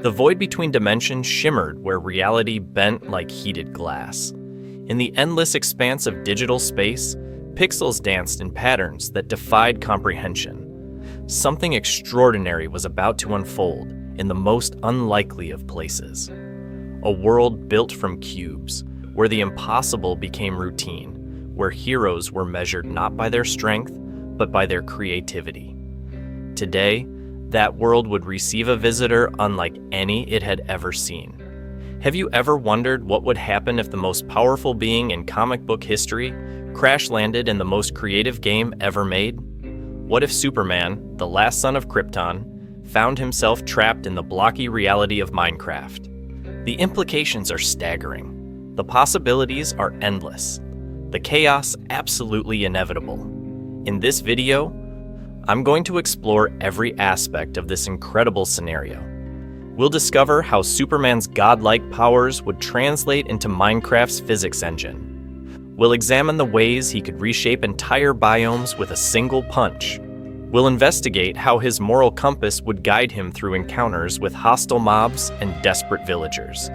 The void between dimensions shimmered where reality bent like heated glass. In the endless expanse of digital space, pixels danced in patterns that defied comprehension. Something extraordinary was about to unfold in the most unlikely of places. A world built from cubes, where the impossible became routine, where heroes were measured not by their strength, but by their creativity. Today, that world would receive a visitor unlike any it had ever seen. Have you ever wondered what would happen if the most powerful being in comic book history crash-landed in the most creative game ever made? What if Superman, the last son of Krypton, found himself trapped in the blocky reality of Minecraft? The implications are staggering. The possibilities are endless. The chaos absolutely inevitable. In this video, I'm going to explore every aspect of this incredible scenario. We'll discover how Superman's godlike powers would translate into Minecraft's physics engine. We'll examine the ways he could reshape entire biomes with a single punch. We'll investigate how his moral compass would guide him through encounters with hostile mobs and desperate villagers.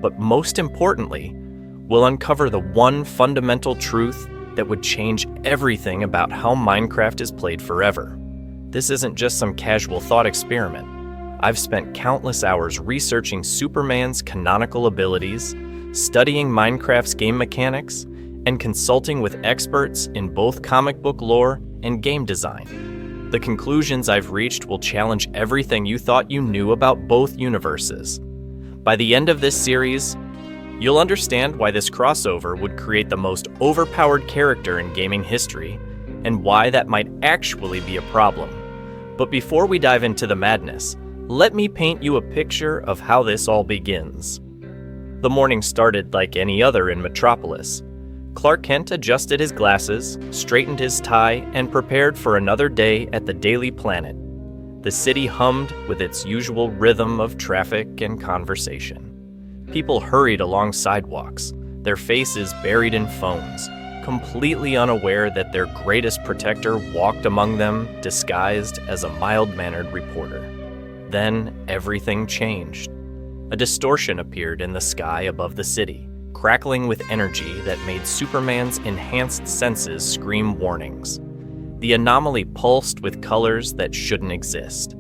But most importantly, we'll uncover the one fundamental truth that would change everything about how Minecraft is played forever. This isn't just some casual thought experiment. I've spent countless hours researching Superman's canonical abilities, studying Minecraft's game mechanics, and consulting with experts in both comic book lore and game design. The conclusions I've reached will challenge everything you thought you knew about both universes. By the end of this series, you'll understand why this crossover would create the most overpowered character in gaming history, and why that might actually be a problem. But before we dive into the madness, let me paint you a picture of how this all begins. The morning started like any other in Metropolis. Clark Kent adjusted his glasses, straightened his tie, and prepared for another day at the Daily Planet. The city hummed with its usual rhythm of traffic and conversation. People hurried along sidewalks, their faces buried in phones, completely unaware that their greatest protector walked among them disguised as a mild-mannered reporter. Then everything changed. A distortion appeared in the sky above the city, crackling with energy that made Superman's enhanced senses scream warnings. The anomaly pulsed with colors that shouldn't exist,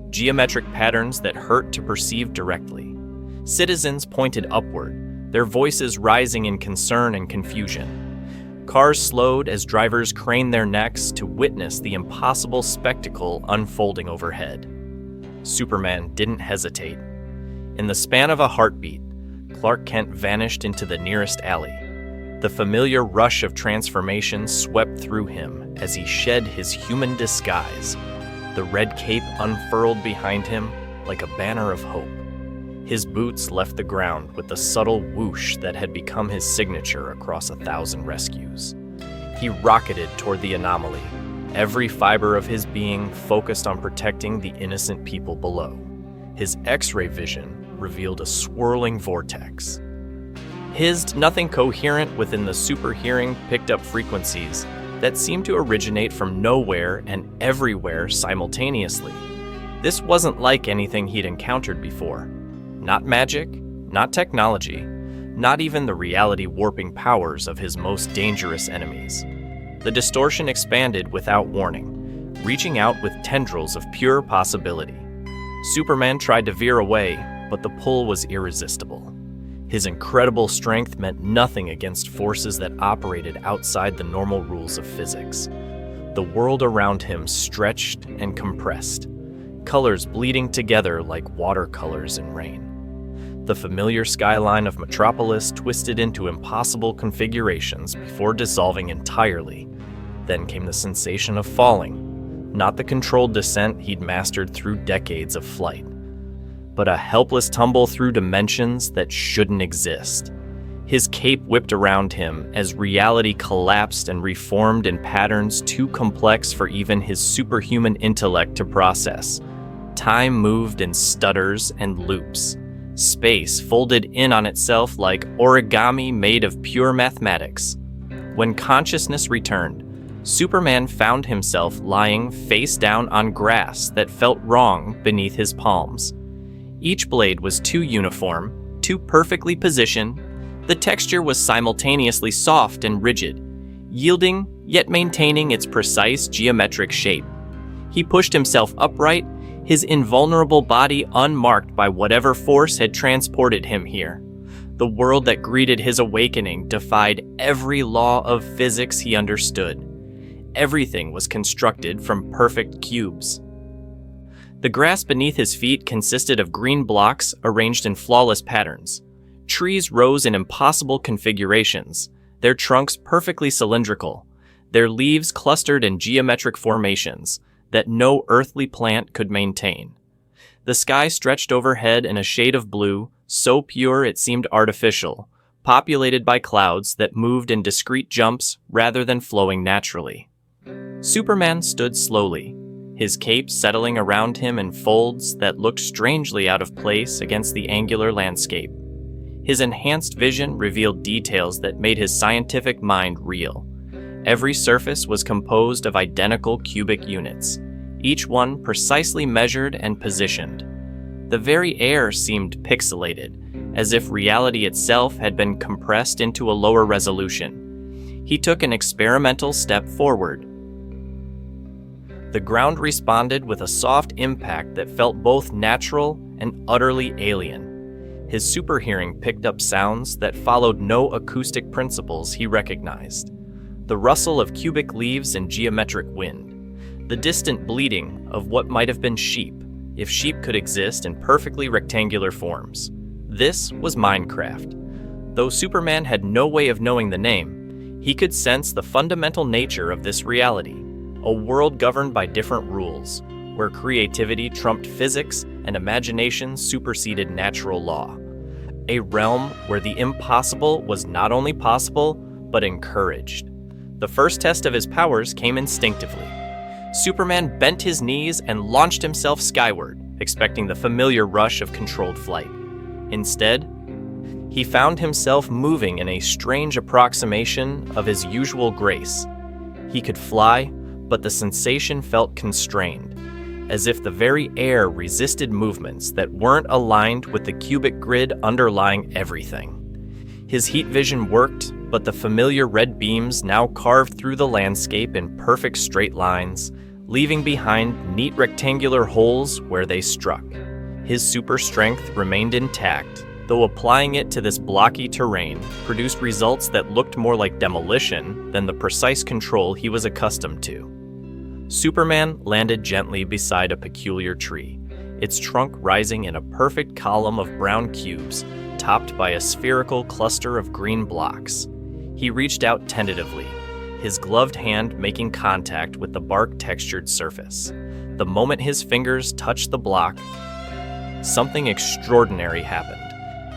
geometric patterns that hurt to perceive directly. Citizens pointed upward, their voices rising in concern and confusion. Cars slowed as drivers craned their necks to witness the impossible spectacle unfolding overhead. Superman didn't hesitate. In the span of a heartbeat, Clark Kent vanished into the nearest alley. The familiar rush of transformation swept through him as he shed his human disguise. The red cape unfurled behind him like a banner of hope. His boots left the ground with the subtle whoosh that had become his signature across 1,000 rescues. He rocketed toward the anomaly, every fiber of his being focused on protecting the innocent people below. His X-ray vision revealed a swirling vortex. Hissed nothing coherent within the super hearing picked up frequencies that seemed to originate from nowhere and everywhere simultaneously. This wasn't like anything he'd encountered before. Not magic, not technology, not even the reality-warping powers of his most dangerous enemies. The distortion expanded without warning, reaching out with tendrils of pure possibility. Superman tried to veer away, but the pull was irresistible. His incredible strength meant nothing against forces that operated outside the normal rules of physics. The world around him stretched and compressed, colors bleeding together like watercolors in rain. The familiar skyline of Metropolis twisted into impossible configurations before dissolving entirely. Then came the sensation of falling, not the controlled descent he'd mastered through decades of flight, but a helpless tumble through dimensions that shouldn't exist. His cape whipped around him as reality collapsed and reformed in patterns too complex for even his superhuman intellect to process. Time moved in stutters and loops. Space folded in on itself like origami made of pure mathematics. When consciousness returned, Superman found himself lying face down on grass that felt wrong beneath his palms. Each blade was too uniform, too perfectly positioned. The texture was simultaneously soft and rigid, yielding yet maintaining its precise geometric shape. He pushed himself upright, his invulnerable body unmarked by whatever force had transported him here. The world that greeted his awakening defied every law of physics he understood. Everything was constructed from perfect cubes. The grass beneath his feet consisted of green blocks arranged in flawless patterns. Trees rose in impossible configurations, their trunks perfectly cylindrical, their leaves clustered in geometric formations that no earthly plant could maintain. The sky stretched overhead in a shade of blue, so pure it seemed artificial, populated by clouds that moved in discrete jumps rather than flowing naturally. Superman stood slowly, his cape settling around him in folds that looked strangely out of place against the angular landscape. His enhanced vision revealed details that made his scientific mind real. Every surface was composed of identical cubic units, each one precisely measured and positioned. The very air seemed pixelated, as if reality itself had been compressed into a lower resolution. He took an experimental step forward. The ground responded with a soft impact that felt both natural and utterly alien. His superhearing picked up sounds that followed no acoustic principles he recognized. The rustle of cubic leaves in geometric wind, the distant bleating of what might have been sheep, if sheep could exist in perfectly rectangular forms. This was Minecraft. Though Superman had no way of knowing the name, he could sense the fundamental nature of this reality, a world governed by different rules, where creativity trumped physics and imagination superseded natural law. A realm where the impossible was not only possible, but encouraged. The first test of his powers came instinctively. Superman bent his knees and launched himself skyward, expecting the familiar rush of controlled flight. Instead, he found himself moving in a strange approximation of his usual grace. He could fly, but the sensation felt constrained, as if the very air resisted movements that weren't aligned with the cubic grid underlying everything. His heat vision worked, but the familiar red beams now carved through the landscape in perfect straight lines, leaving behind neat rectangular holes where they struck. His super strength remained intact, though applying it to this blocky terrain produced results that looked more like demolition than the precise control he was accustomed to. Superman landed gently beside a peculiar tree, its trunk rising in a perfect column of brown cubes, topped by a spherical cluster of green blocks. He reached out tentatively, his gloved hand making contact with the bark-textured surface. The moment his fingers touched the block, something extraordinary happened.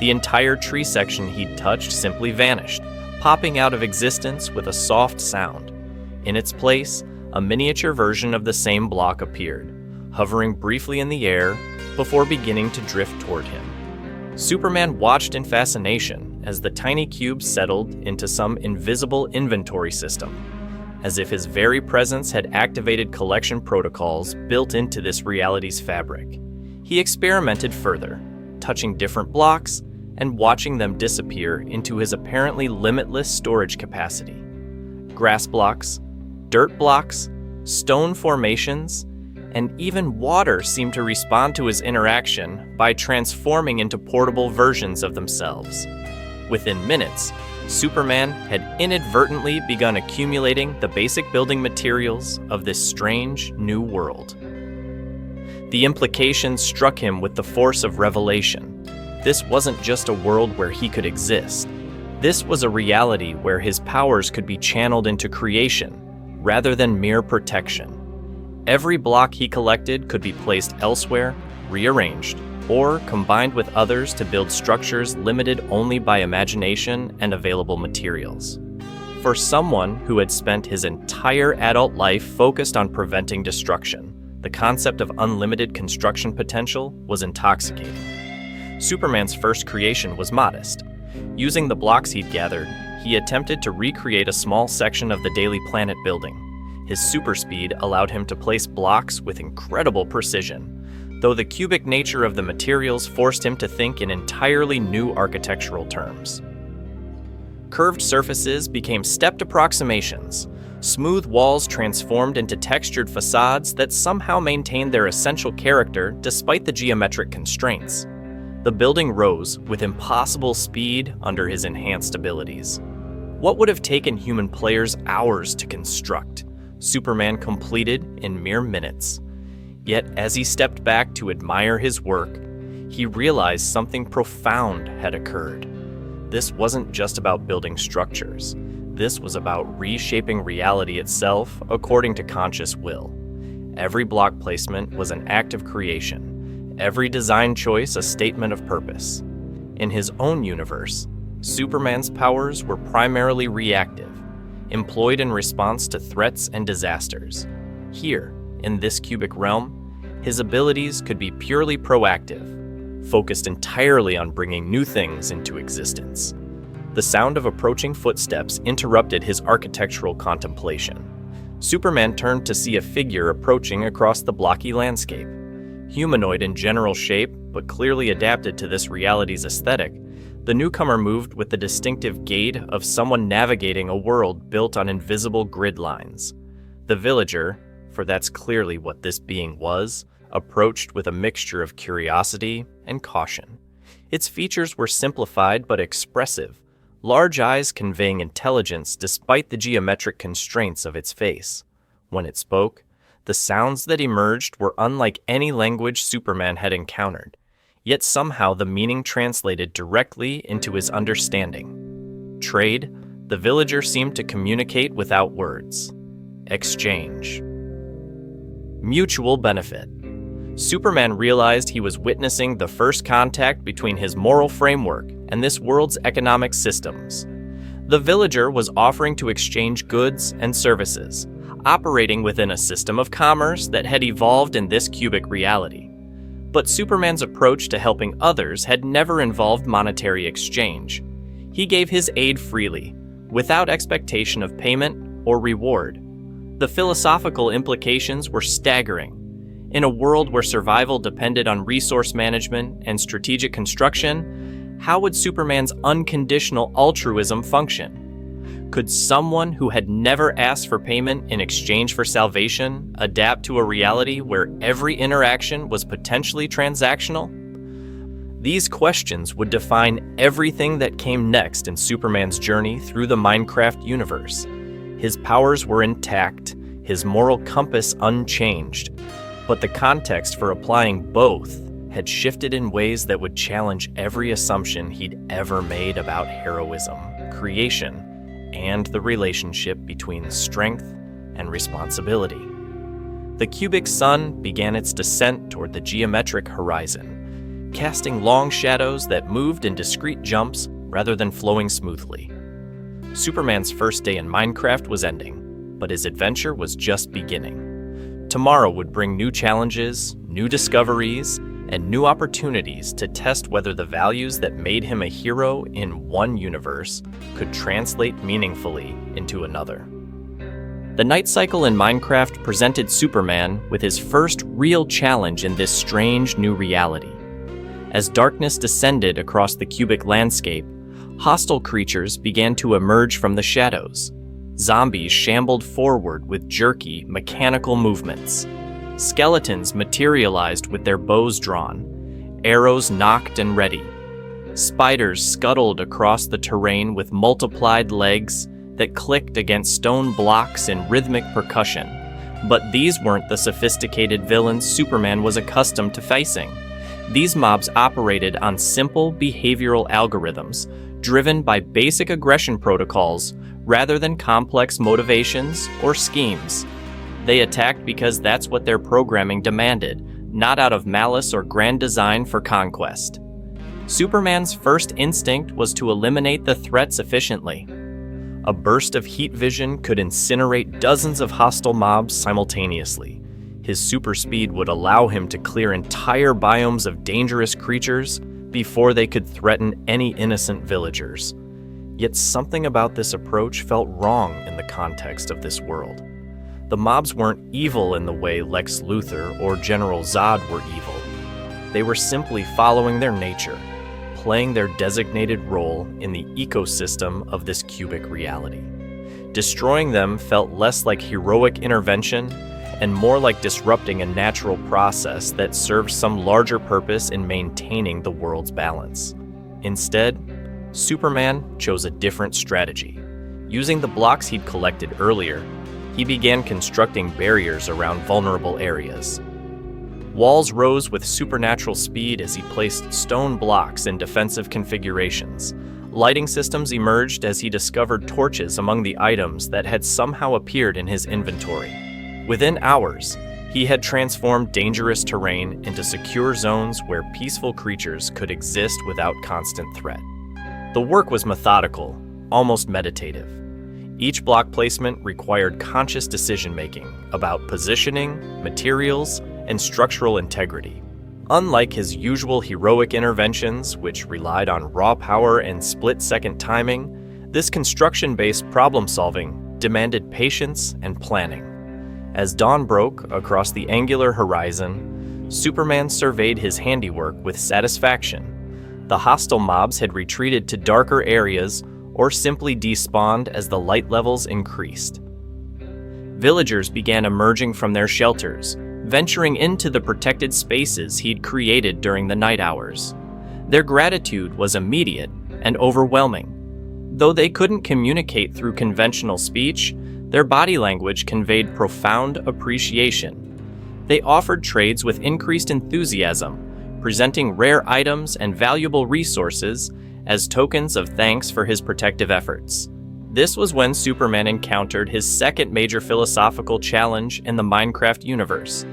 The entire tree section he'd touched simply vanished, popping out of existence with a soft sound. In its place, a miniature version of the same block appeared, hovering briefly in the air before beginning to drift toward him. Superman watched in fascination as the tiny cube settled into some invisible inventory system, as if his very presence had activated collection protocols built into this reality's fabric. He experimented further, touching different blocks and watching them disappear into his apparently limitless storage capacity. Grass blocks, dirt blocks, stone formations, and even water seemed to respond to his interaction by transforming into portable versions of themselves. Within minutes, Superman had inadvertently begun accumulating the basic building materials of this strange new world. The implications struck him with the force of revelation. This wasn't just a world where he could exist. This was a reality where his powers could be channeled into creation, rather than mere protection. Every block he collected could be placed elsewhere, rearranged, or combined with others to build structures limited only by imagination and available materials. For someone who had spent his entire adult life focused on preventing destruction, the concept of unlimited construction potential was intoxicating. Superman's first creation was modest. Using the blocks he'd gathered, he attempted to recreate a small section of the Daily Planet building. His super speed allowed him to place blocks with incredible precision, though the cubic nature of the materials forced him to think in entirely new architectural terms. Curved surfaces became stepped approximations. Smooth walls transformed into textured facades that somehow maintained their essential character despite the geometric constraints. The building rose with impossible speed under his enhanced abilities. What would have taken human players hours to construct, Superman completed in mere minutes. Yet as he stepped back to admire his work, he realized something profound had occurred. This wasn't just about building structures. This was about reshaping reality itself according to conscious will. Every block placement was an act of creation, every design choice a statement of purpose. In his own universe, Superman's powers were primarily reactive, employed in response to threats and disasters. Here, in this cubic realm, his abilities could be purely proactive, focused entirely on bringing new things into existence. The sound of approaching footsteps interrupted his architectural contemplation. Superman turned to see a figure approaching across the blocky landscape. Humanoid in general shape, but clearly adapted to this reality's aesthetic, the newcomer moved with the distinctive gait of someone navigating a world built on invisible grid lines. The villager, for that's clearly what this being was, approached with a mixture of curiosity and caution. Its features were simplified but expressive, large eyes conveying intelligence despite the geometric constraints of its face. When it spoke, the sounds that emerged were unlike any language Superman had encountered, yet somehow the meaning translated directly into his understanding. Trade, the villager seemed to communicate without words. Exchange. Mutual benefit. Superman realized he was witnessing the first contact between his moral framework and this world's economic systems. The villager was offering to exchange goods and services, operating within a system of commerce that had evolved in this cubic reality. But Superman's approach to helping others had never involved monetary exchange. He gave his aid freely, without expectation of payment or reward. The philosophical implications were staggering. In a world where survival depended on resource management and strategic construction, how would Superman's unconditional altruism function? Could someone who had never asked for payment in exchange for salvation adapt to a reality where every interaction was potentially transactional? These questions would define everything that came next in Superman's journey through the Minecraft universe. His powers were intact, his moral compass unchanged, but the context for applying both had shifted in ways that would challenge every assumption he'd ever made about heroism, creation, and the relationship between strength and responsibility. The cubic sun began its descent toward the geometric horizon, casting long shadows that moved in discrete jumps rather than flowing smoothly. Superman's first day in Minecraft was ending, but his adventure was just beginning. Tomorrow would bring new challenges, new discoveries, and new opportunities to test whether the values that made him a hero in one universe could translate meaningfully into another. The night cycle in Minecraft presented Superman with his first real challenge in this strange new reality. As darkness descended across the cubic landscape, hostile creatures began to emerge from the shadows. Zombies shambled forward with jerky, mechanical movements. Skeletons materialized with their bows drawn, arrows nocked and ready. Spiders scuttled across the terrain with multiplied legs that clicked against stone blocks in rhythmic percussion. But these weren't the sophisticated villains Superman was accustomed to facing. These mobs operated on simple behavioral algorithms, driven by basic aggression protocols rather than complex motivations or schemes. They attacked because that's what their programming demanded, not out of malice or grand design for conquest. Superman's first instinct was to eliminate the threats efficiently. A burst of heat vision could incinerate dozens of hostile mobs simultaneously. His super speed would allow him to clear entire biomes of dangerous creatures before they could threaten any innocent villagers. Yet something about this approach felt wrong in the context of this world. The mobs weren't evil in the way Lex Luthor or General Zod were evil. They were simply following their nature, playing their designated role in the ecosystem of this cubic reality. Destroying them felt less like heroic intervention and more like disrupting a natural process that served some larger purpose in maintaining the world's balance. Instead, Superman chose a different strategy. Using the blocks he'd collected earlier, he began constructing barriers around vulnerable areas. Walls rose with supernatural speed as he placed stone blocks in defensive configurations. Lighting systems emerged as he discovered torches among the items that had somehow appeared in his inventory. Within hours, he had transformed dangerous terrain into secure zones where peaceful creatures could exist without constant threat. The work was methodical, almost meditative. Each block placement required conscious decision-making about positioning, materials, and structural integrity. Unlike his usual heroic interventions, which relied on raw power and split-second timing, this construction-based problem-solving demanded patience and planning. As dawn broke across the angular horizon, Superman surveyed his handiwork with satisfaction. The hostile mobs had retreated to darker areas or simply despawned as the light levels increased. Villagers began emerging from their shelters, venturing into the protected spaces he'd created during the night hours. Their gratitude was immediate and overwhelming. Though they couldn't communicate through conventional speech, their body language conveyed profound appreciation. They offered trades with increased enthusiasm, presenting rare items and valuable resources as tokens of thanks for his protective efforts. This was when Superman encountered his second major philosophical challenge in the Minecraft universe.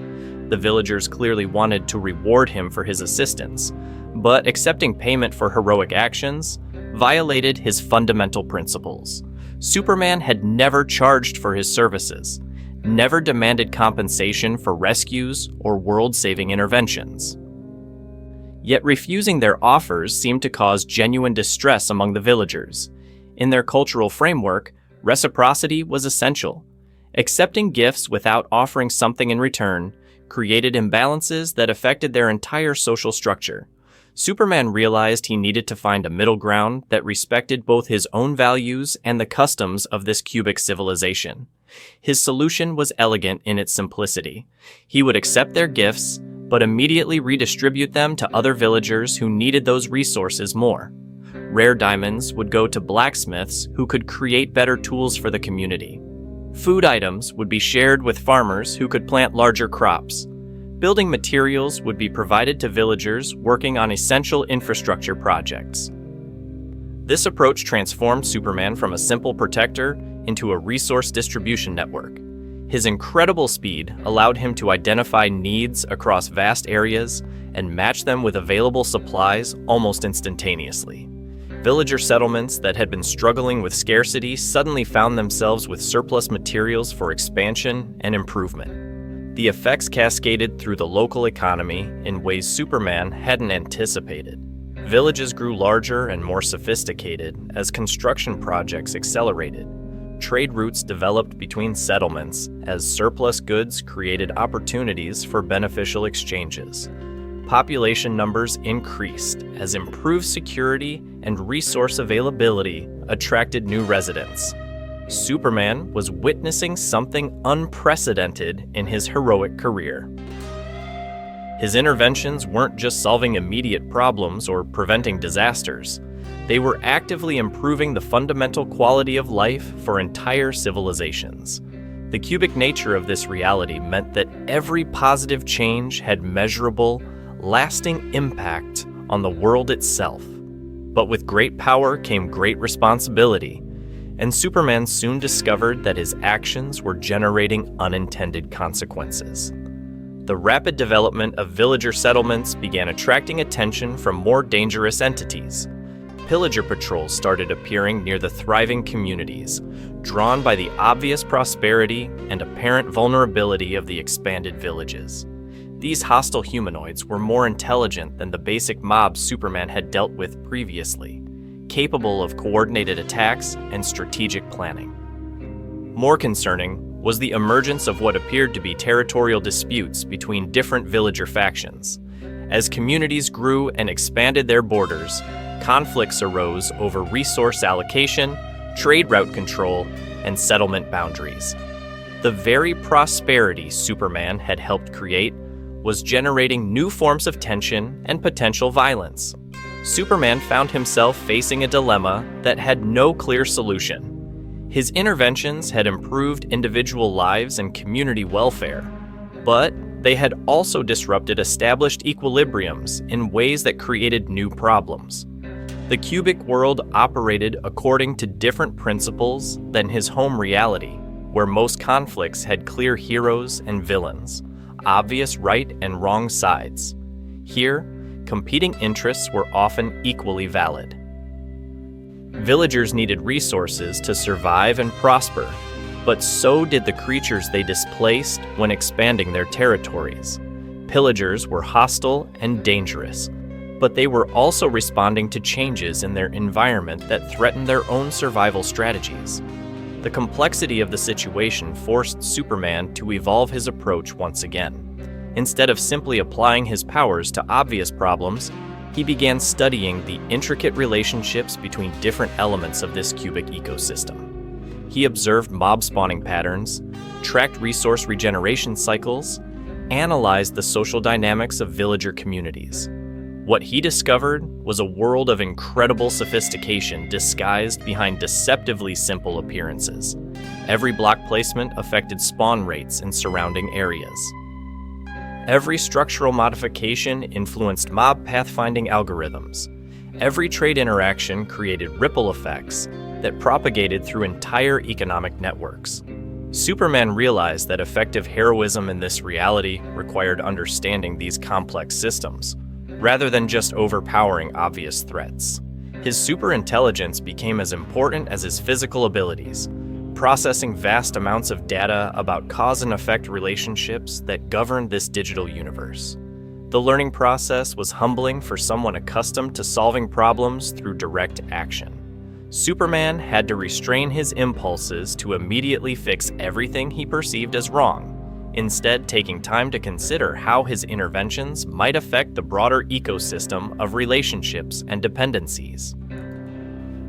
The villagers clearly wanted to reward him for his assistance, but accepting payment for heroic actions violated his fundamental principles. Superman had never charged for his services, never demanded compensation for rescues or world-saving interventions. Yet refusing their offers seemed to cause genuine distress among the villagers. In their cultural framework, reciprocity was essential. Accepting gifts without offering something in return created imbalances that affected their entire social structure. Superman realized he needed to find a middle ground that respected both his own values and the customs of this cubic civilization. His solution was elegant in its simplicity. He would accept their gifts, but immediately redistribute them to other villagers who needed those resources more. Rare diamonds would go to blacksmiths who could create better tools for the community. Food items would be shared with farmers who could plant larger crops. Building materials would be provided to villagers working on essential infrastructure projects. This approach transformed Superman from a simple protector into a resource distribution network. His incredible speed allowed him to identify needs across vast areas and match them with available supplies almost instantaneously. Villager settlements that had been struggling with scarcity suddenly found themselves with surplus materials for expansion and improvement. The effects cascaded through the local economy in ways Superman hadn't anticipated. Villages grew larger and more sophisticated as construction projects accelerated. Trade routes developed between settlements as surplus goods created opportunities for beneficial exchanges. Population numbers increased as improved security and resource availability attracted new residents. Superman was witnessing something unprecedented in his heroic career. His interventions weren't just solving immediate problems or preventing disasters. They were actively improving the fundamental quality of life for entire civilizations. The cubic nature of this reality meant that every positive change had measurable, lasting impact on the world itself. But with great power came great responsibility, and Superman soon discovered that his actions were generating unintended consequences. The rapid development of villager settlements began attracting attention from more dangerous entities. Pillager patrols started appearing near the thriving communities, drawn by the obvious prosperity and apparent vulnerability of the expanded villages. These hostile humanoids were more intelligent than the basic mobs Superman had dealt with previously, capable of coordinated attacks and strategic planning. More concerning was the emergence of what appeared to be territorial disputes between different villager factions. As communities grew and expanded their borders, conflicts arose over resource allocation, trade route control, and settlement boundaries. The very prosperity Superman had helped create was generating new forms of tension and potential violence. Superman found himself facing a dilemma that had no clear solution. His interventions had improved individual lives and community welfare, but they had also disrupted established equilibriums in ways that created new problems. The cubic world operated according to different principles than his home reality, where most conflicts had clear heroes and villains, obvious right and wrong sides. Here, competing interests were often equally valid. Villagers needed resources to survive and prosper, but so did the creatures they displaced when expanding their territories. Pillagers were hostile and dangerous, but they were also responding to changes in their environment that threatened their own survival strategies. The complexity of the situation forced Superman to evolve his approach once again. Instead of simply applying his powers to obvious problems, he began studying the intricate relationships between different elements of this cubic ecosystem. He observed mob spawning patterns, tracked resource regeneration cycles, analyzed the social dynamics of villager communities. What he discovered was a world of incredible sophistication disguised behind deceptively simple appearances. Every block placement affected spawn rates in surrounding areas. Every structural modification influenced mob pathfinding algorithms. Every trade interaction created ripple effects that propagated through entire economic networks. Superman realized that effective heroism in this reality required understanding these complex systems, rather than just overpowering obvious threats. His superintelligence became as important as his physical abilities, processing vast amounts of data about cause and effect relationships that govern this digital universe. The learning process was humbling for someone accustomed to solving problems through direct action. Superman had to restrain his impulses to immediately fix everything he perceived as wrong, instead taking time to consider how his interventions might affect the broader ecosystem of relationships and dependencies.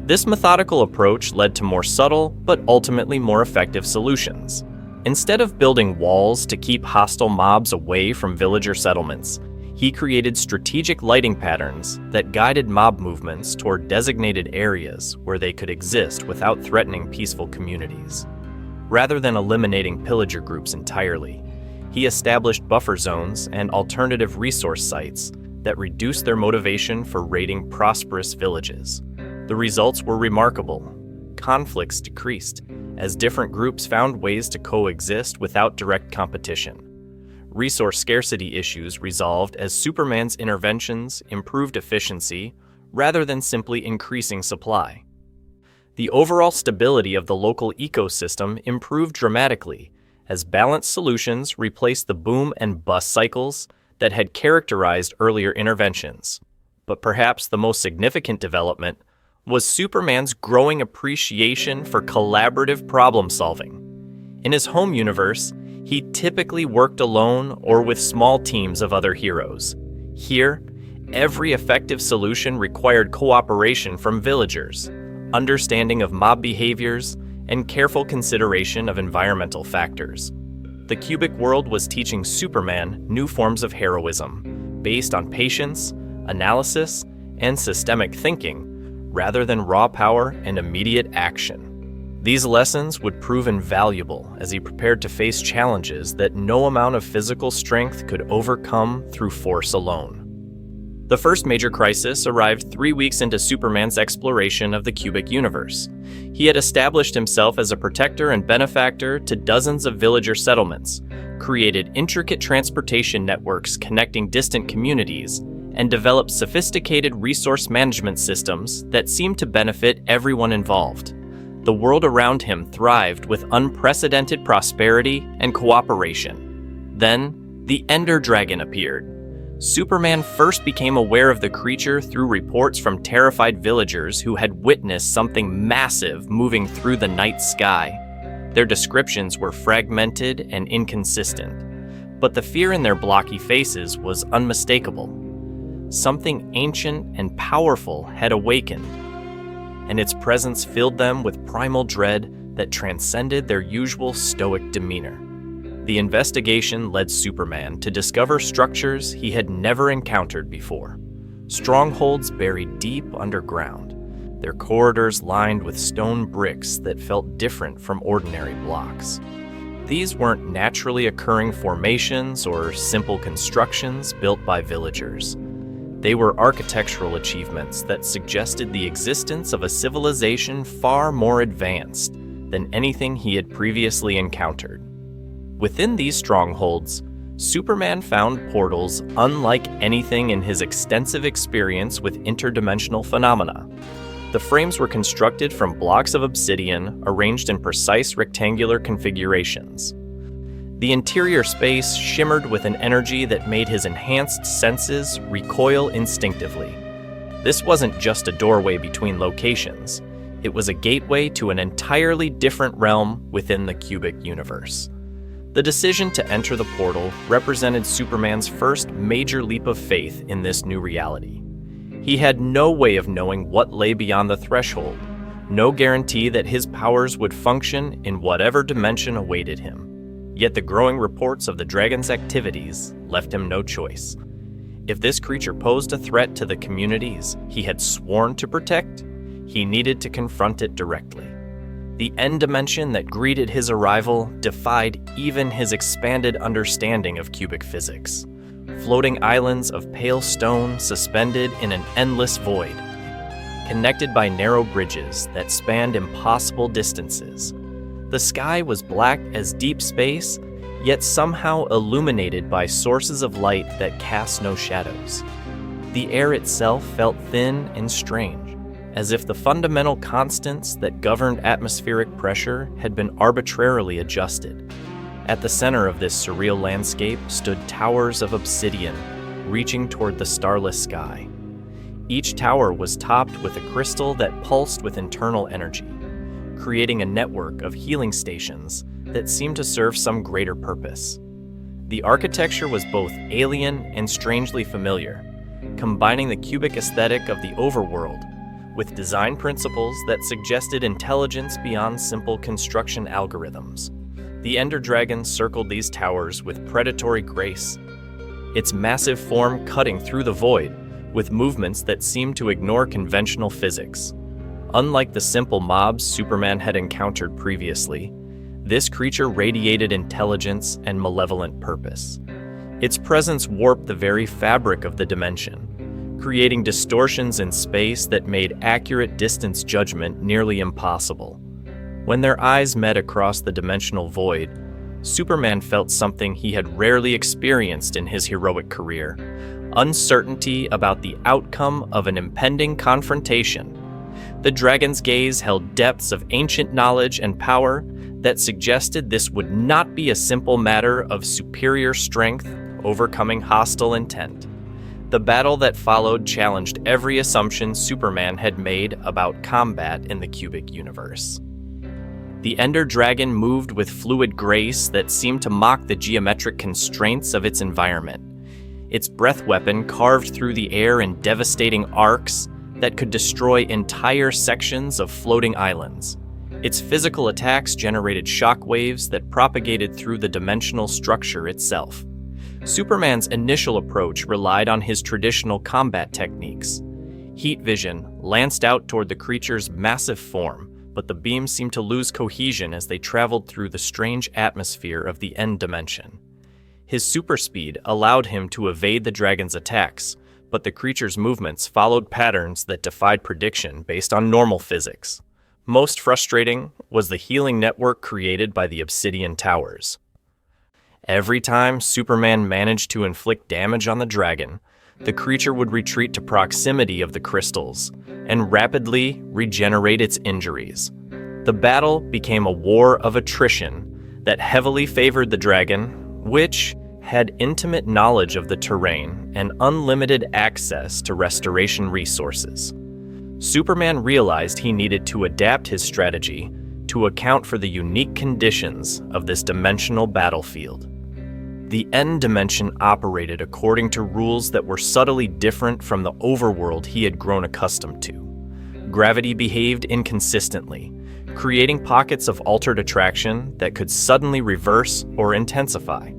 This methodical approach led to more subtle, but ultimately more effective solutions. Instead of building walls to keep hostile mobs away from villager settlements, he created strategic lighting patterns that guided mob movements toward designated areas where they could exist without threatening peaceful communities. Rather than eliminating pillager groups entirely, he established buffer zones and alternative resource sites that reduced their motivation for raiding prosperous villages. The results were remarkable. Conflicts decreased, as different groups found ways to coexist without direct competition. Resource scarcity issues resolved as Superman's interventions improved efficiency rather than simply increasing supply. The overall stability of the local ecosystem improved dramatically as balanced solutions replaced the boom and bust cycles that had characterized earlier interventions. But perhaps the most significant development was Superman's growing appreciation for collaborative problem-solving. In his home universe, he typically worked alone or with small teams of other heroes. Here, every effective solution required cooperation from villagers, understanding of mob behaviors, and careful consideration of environmental factors. The cubic world was teaching Superman new forms of heroism, based on patience, analysis, and systemic thinking, rather than raw power and immediate action. These lessons would prove invaluable as he prepared to face challenges that no amount of physical strength could overcome through force alone. The first major crisis arrived 3 weeks into Superman's exploration of the cubic universe. He had established himself as a protector and benefactor to dozens of villager settlements, created intricate transportation networks connecting distant communities, and developed sophisticated resource management systems that seemed to benefit everyone involved. The world around him thrived with unprecedented prosperity and cooperation. Then, the Ender Dragon appeared. Superman first became aware of the creature through reports from terrified villagers who had witnessed something massive moving through the night sky. Their descriptions were fragmented and inconsistent, but the fear in their blocky faces was unmistakable. something ancient and powerful had awakened, and its presence filled them with primal dread that transcended their usual stoic demeanor. The investigation led Superman to discover structures he had never encountered before. Strongholds buried deep underground, their corridors lined with stone bricks that felt different from ordinary blocks. These weren't naturally occurring formations or simple constructions built by villagers. They were architectural achievements that suggested the existence of a civilization far more advanced than anything he had previously encountered. Within these strongholds, Superman found portals unlike anything in his extensive experience with interdimensional phenomena. The frames were constructed from blocks of obsidian arranged in precise rectangular configurations. The interior space shimmered with an energy that made his enhanced senses recoil instinctively. This wasn't just a doorway between locations. It was a gateway to an entirely different realm within the cubic universe. The decision to enter the portal represented Superman's first major leap of faith in this new reality. He had no way of knowing what lay beyond the threshold, no guarantee that his powers would function in whatever dimension awaited him. Yet the growing reports of the dragon's activities left him no choice. If this creature posed a threat to the communities he had sworn to protect, he needed to confront it directly. The end dimension that greeted his arrival defied even his expanded understanding of cubic physics. Floating islands of pale stone suspended in an endless void, connected by narrow bridges that spanned impossible distances. The sky was black as deep space, yet somehow illuminated by sources of light that cast no shadows. The air itself felt thin and strange, as if the fundamental constants that governed atmospheric pressure had been arbitrarily adjusted. At the center of this surreal landscape stood towers of obsidian, reaching toward the starless sky. Each tower was topped with a crystal that pulsed with internal energy, creating a network of healing stations that seemed to serve some greater purpose. The architecture was both alien and strangely familiar, combining the cubic aesthetic of the overworld with design principles that suggested intelligence beyond simple construction algorithms. The Ender Dragon circled these towers with predatory grace, its massive form cutting through the void with movements that seemed to ignore conventional physics. Unlike the simple mobs Superman had encountered previously, this creature radiated intelligence and malevolent purpose. Its presence warped the very fabric of the dimension, creating distortions in space that made accurate distance judgment nearly impossible. When their eyes met across the dimensional void, Superman felt something he had rarely experienced in his heroic career: uncertainty about the outcome of an impending confrontation. The dragon's gaze held depths of ancient knowledge and power that suggested this would not be a simple matter of superior strength overcoming hostile intent. The battle that followed challenged every assumption Superman had made about combat in the cubic universe. The Ender Dragon moved with fluid grace that seemed to mock the geometric constraints of its environment. Its breath weapon carved through the air in devastating arcs that could destroy entire sections of floating islands. Its physical attacks generated shockwaves that propagated through the dimensional structure itself. Superman's initial approach relied on his traditional combat techniques. Heat vision lanced out toward the creature's massive form, but the beams seemed to lose cohesion as they traveled through the strange atmosphere of the end dimension. His super speed allowed him to evade the dragon's attacks, but the creature's movements followed patterns that defied prediction based on normal physics. Most frustrating was the healing network created by the obsidian towers. Every time Superman managed to inflict damage on the dragon, the creature would retreat to proximity of the crystals and rapidly regenerate its injuries. The battle became a war of attrition that heavily favored the dragon, which had intimate knowledge of the terrain and unlimited access to restoration resources. Superman realized he needed to adapt his strategy to account for the unique conditions of this dimensional battlefield. The End dimension operated according to rules that were subtly different from the overworld he had grown accustomed to. Gravity behaved inconsistently, creating pockets of altered attraction that could suddenly reverse or intensify.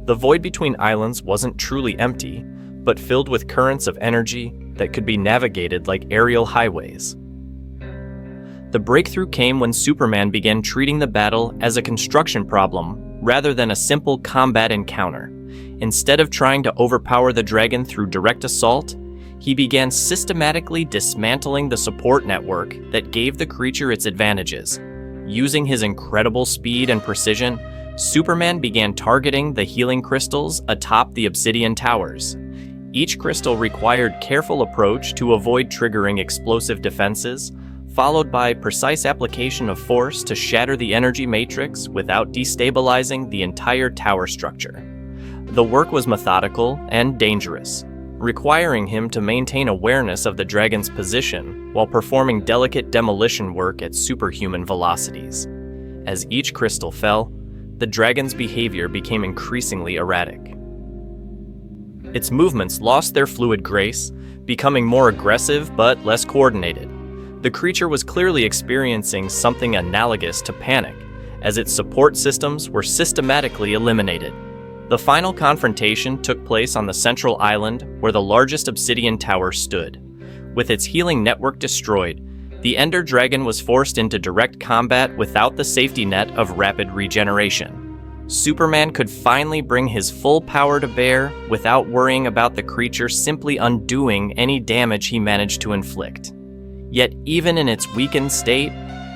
The void between islands wasn't truly empty, but filled with currents of energy that could be navigated like aerial highways. The breakthrough came when Superman began treating the battle as a construction problem rather than a simple combat encounter. Instead of trying to overpower the dragon through direct assault, he began systematically dismantling the support network that gave the creature its advantages. Using his incredible speed and precision, Superman began targeting the healing crystals atop the obsidian towers. Each crystal required careful approach to avoid triggering explosive defenses, followed by precise application of force to shatter the energy matrix without destabilizing the entire tower structure. The work was methodical and dangerous, requiring him to maintain awareness of the dragon's position while performing delicate demolition work at superhuman velocities. As each crystal fell, the dragon's behavior became increasingly erratic. Its movements lost their fluid grace, becoming more aggressive but less coordinated. The creature was clearly experiencing something analogous to panic, as its support systems were systematically eliminated. The final confrontation took place on the central island where the largest obsidian tower stood. With its healing network destroyed, the Ender Dragon was forced into direct combat without the safety net of rapid regeneration. Superman could finally bring his full power to bear without worrying about the creature simply undoing any damage he managed to inflict. Yet even in its weakened state,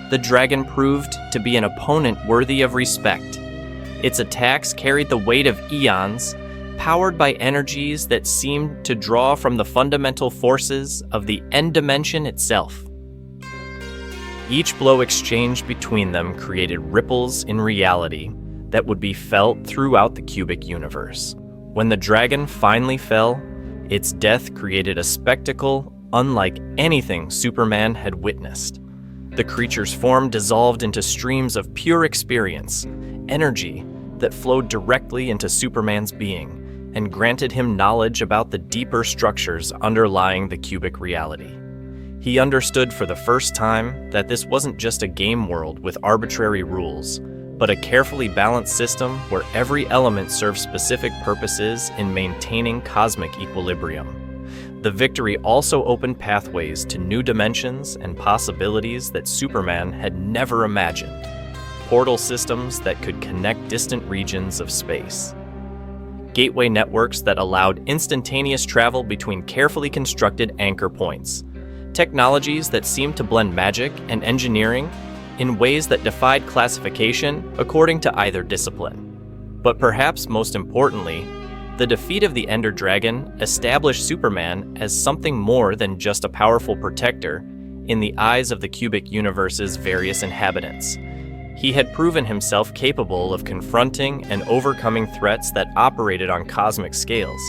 the dragon proved to be an opponent worthy of respect. Its attacks carried the weight of eons, powered by energies that seemed to draw from the fundamental forces of the End dimension itself. Each blow exchanged between them created ripples in reality that would be felt throughout the cubic universe. When the dragon finally fell, its death created a spectacle unlike anything Superman had witnessed. The creature's form dissolved into streams of pure experience, energy that flowed directly into Superman's being and granted him knowledge about the deeper structures underlying the cubic reality. He understood for the first time that this wasn't just a game world with arbitrary rules, but a carefully balanced system where every element serves specific purposes in maintaining cosmic equilibrium. The victory also opened pathways to new dimensions and possibilities that Superman had never imagined. Portal systems that could connect distant regions of space. Gateway networks that allowed instantaneous travel between carefully constructed anchor points. Technologies that seemed to blend magic and engineering in ways that defied classification according to either discipline. But perhaps most importantly, the defeat of the Ender Dragon established Superman as something more than just a powerful protector in the eyes of the cubic universe's various inhabitants. He had proven himself capable of confronting and overcoming threats that operated on cosmic scales,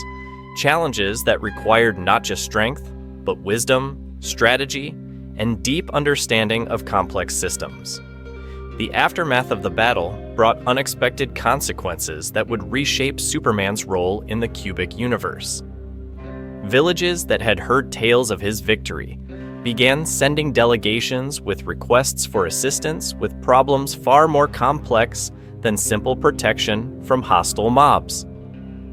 challenges that required not just strength, but wisdom, strategy, and deep understanding of complex systems. The aftermath of the battle brought unexpected consequences that would reshape Superman's role in the cubic universe. Villages that had heard tales of his victory began sending delegations with requests for assistance with problems far more complex than simple protection from hostile mobs.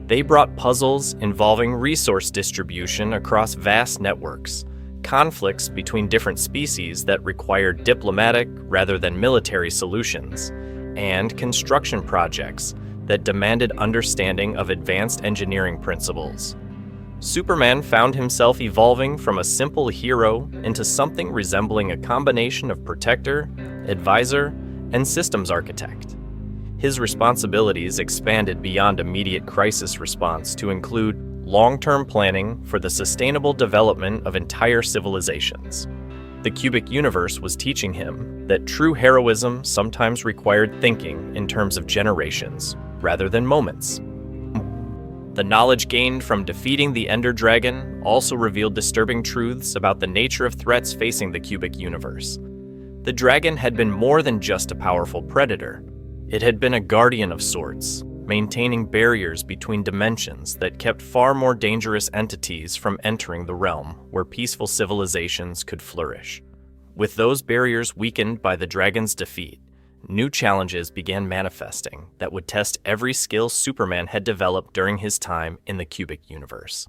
They brought puzzles involving resource distribution across vast networks, conflicts between different species that required diplomatic rather than military solutions, and construction projects that demanded understanding of advanced engineering principles. Superman found himself evolving from a simple hero into something resembling a combination of protector, advisor, and systems architect. His responsibilities expanded beyond immediate crisis response to include long-term planning for the sustainable development of entire civilizations. The cubic universe was teaching him that true heroism sometimes required thinking in terms of generations rather than moments. The knowledge gained from defeating the Ender Dragon also revealed disturbing truths about the nature of threats facing the cubic universe. The dragon had been more than just a powerful predator. It had been a guardian of sorts, maintaining barriers between dimensions that kept far more dangerous entities from entering the realm where peaceful civilizations could flourish. With those barriers weakened by the dragon's defeat, new challenges began manifesting that would test every skill Superman had developed during his time in the cubic universe.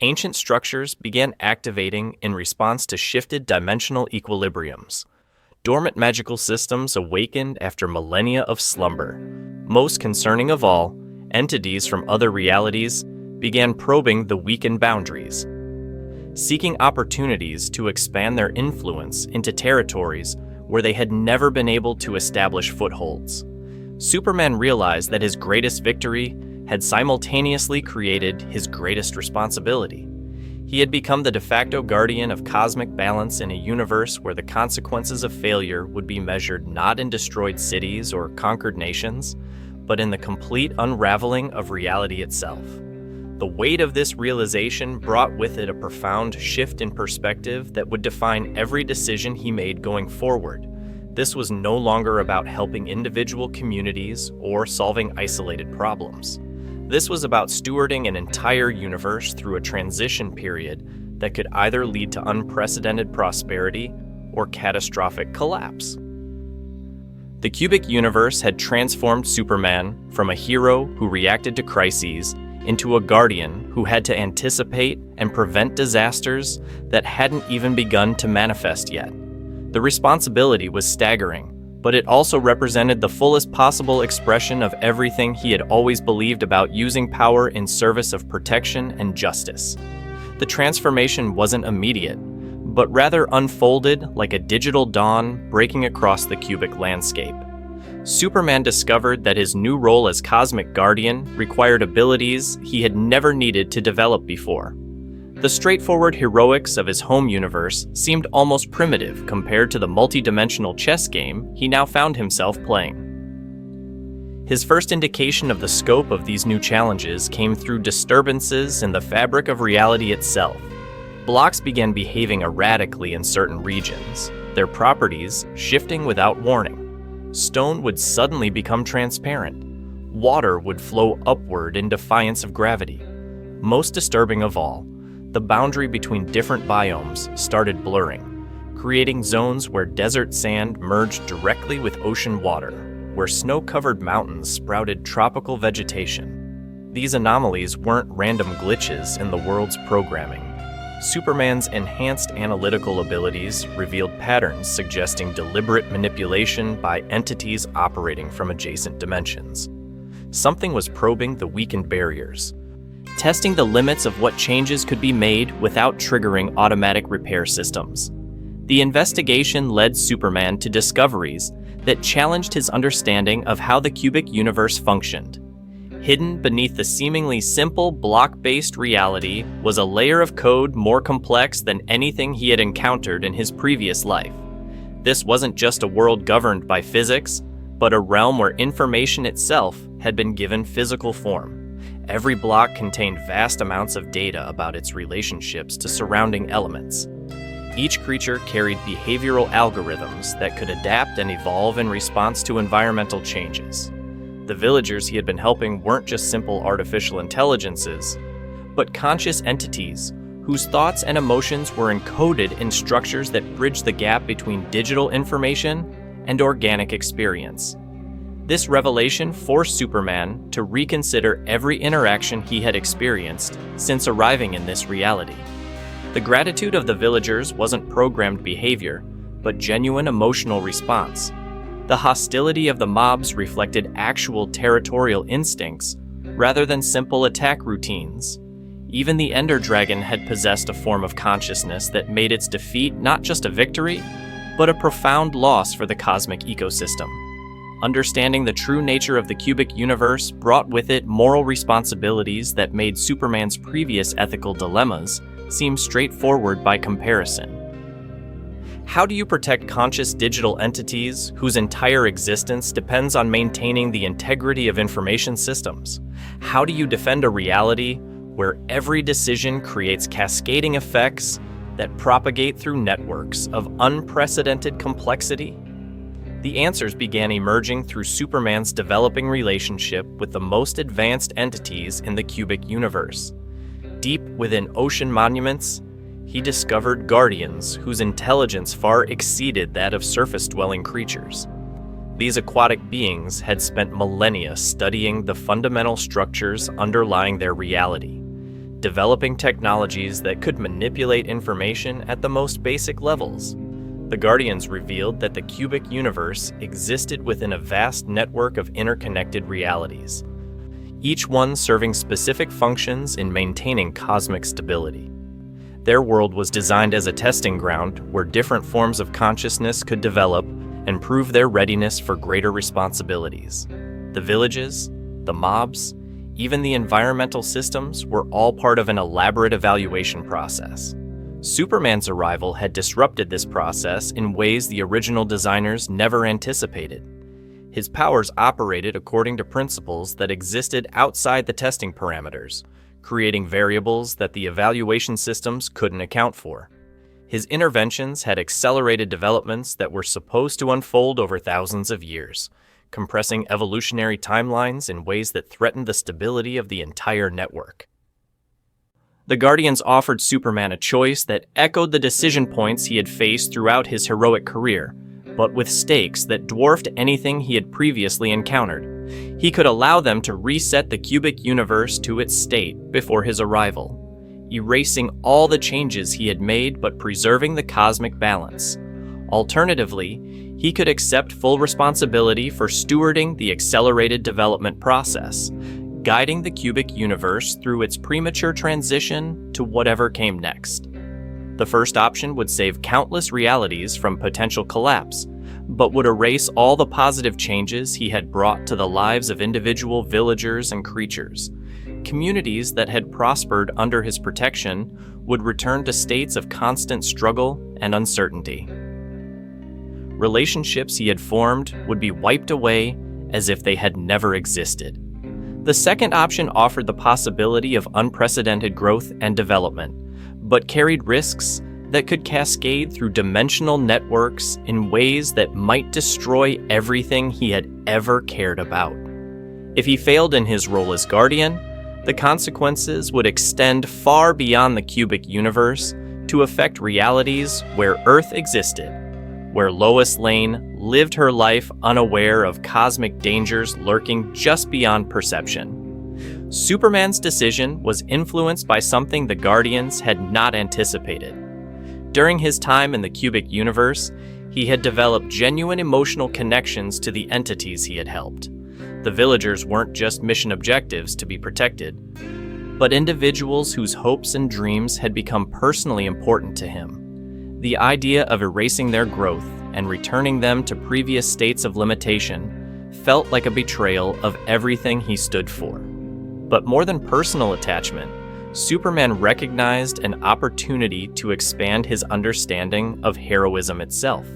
Ancient structures began activating in response to shifted dimensional equilibriums. Dormant magical systems awakened after millennia of slumber. Most concerning of all, entities from other realities began probing the weakened boundaries, seeking opportunities to expand their influence into territories where they had never been able to establish footholds. Superman realized that his greatest victory had simultaneously created his greatest responsibility. He had become the de facto guardian of cosmic balance in a universe where the consequences of failure would be measured not in destroyed cities or conquered nations, but in the complete unraveling of reality itself. The weight of this realization brought with it a profound shift in perspective that would define every decision he made going forward. This was no longer about helping individual communities or solving isolated problems. This was about stewarding an entire universe through a transition period that could either lead to unprecedented prosperity or catastrophic collapse. The cubic universe had transformed Superman from a hero who reacted to crises into a guardian who had to anticipate and prevent disasters that hadn't even begun to manifest yet. The responsibility was staggering, but it also represented the fullest possible expression of everything he had always believed about using power in service of protection and justice. The transformation wasn't immediate, but rather unfolded like a digital dawn breaking across the cubic landscape. Superman discovered that his new role as Cosmic Guardian required abilities he had never needed to develop before. The straightforward heroics of his home universe seemed almost primitive compared to the multi-dimensional chess game he now found himself playing. His first indication of the scope of these new challenges came through disturbances in the fabric of reality itself. Blocks began behaving erratically in certain regions, their properties shifting without warning. Stone would suddenly become transparent. Water would flow upward in defiance of gravity. Most disturbing of all, the boundary between different biomes started blurring, creating zones where desert sand merged directly with ocean water, where snow-covered mountains sprouted tropical vegetation. These anomalies weren't random glitches in the world's programming. Superman's enhanced analytical abilities revealed patterns suggesting deliberate manipulation by entities operating from adjacent dimensions. Something was probing the weakened barriers, testing the limits of what changes could be made without triggering automatic repair systems. The investigation led Superman to discoveries that challenged his understanding of how the cubic universe functioned. Hidden beneath the seemingly simple block-based reality was a layer of code more complex than anything he had encountered in his previous life. This wasn't just a world governed by physics, but a realm where information itself had been given physical form. Every block contained vast amounts of data about its relationships to surrounding elements. Each creature carried behavioral algorithms that could adapt and evolve in response to environmental changes. The villagers he had been helping weren't just simple artificial intelligences, but conscious entities whose thoughts and emotions were encoded in structures that bridged the gap between digital information and organic experience. This revelation forced Superman to reconsider every interaction he had experienced since arriving in this reality. The gratitude of the villagers wasn't programmed behavior, but genuine emotional response. The hostility of the mobs reflected actual territorial instincts rather than simple attack routines. Even the Ender Dragon had possessed a form of consciousness that made its defeat not just a victory, but a profound loss for the cosmic ecosystem. Understanding the true nature of the cubic universe brought with it moral responsibilities that made Superman's previous ethical dilemmas seem straightforward by comparison. How do you protect conscious digital entities whose entire existence depends on maintaining the integrity of information systems? How do you defend a reality where every decision creates cascading effects that propagate through networks of unprecedented complexity? The answers began emerging through Superman's developing relationship with the most advanced entities in the cubic universe. Deep within ocean monuments, he discovered guardians whose intelligence far exceeded that of surface-dwelling creatures. These aquatic beings had spent millennia studying the fundamental structures underlying their reality, developing technologies that could manipulate information at the most basic levels. The Guardians revealed that the cubic universe existed within a vast network of interconnected realities, each one serving specific functions in maintaining cosmic stability. Their world was designed as a testing ground where different forms of consciousness could develop and prove their readiness for greater responsibilities. The villages, the mobs, even the environmental systems were all part of an elaborate evaluation process. Superman's arrival had disrupted this process in ways the original designers never anticipated. His powers operated according to principles that existed outside the testing parameters, creating variables that the evaluation systems couldn't account for. His interventions had accelerated developments that were supposed to unfold over thousands of years, compressing evolutionary timelines in ways that threatened the stability of the entire network. The Guardians offered Superman a choice that echoed the decision points he had faced throughout his heroic career, but with stakes that dwarfed anything he had previously encountered. He could allow them to reset the cubic universe to its state before his arrival, erasing all the changes he had made but preserving the cosmic balance. Alternatively, he could accept full responsibility for stewarding the accelerated development process, guiding the cubic universe through its premature transition to whatever came next. The first option would save countless realities from potential collapse, but would erase all the positive changes he had brought to the lives of individual villagers and creatures. Communities that had prospered under his protection would return to states of constant struggle and uncertainty. Relationships he had formed would be wiped away as if they had never existed. The second option offered the possibility of unprecedented growth and development, but carried risks that could cascade through dimensional networks in ways that might destroy everything he had ever cared about. If he failed in his role as Guardian, the consequences would extend far beyond the cubic universe to affect realities where Earth existed, where Lois Lane lived her life unaware of cosmic dangers lurking just beyond perception. Superman's decision was influenced by something the Guardians had not anticipated. During his time in the cubic universe, he had developed genuine emotional connections to the entities he had helped. The villagers weren't just mission objectives to be protected, but individuals whose hopes and dreams had become personally important to him. The idea of erasing their growth and returning them to previous states of limitation felt like a betrayal of everything he stood for. But more than personal attachment, Superman recognized an opportunity to expand his understanding of heroism itself.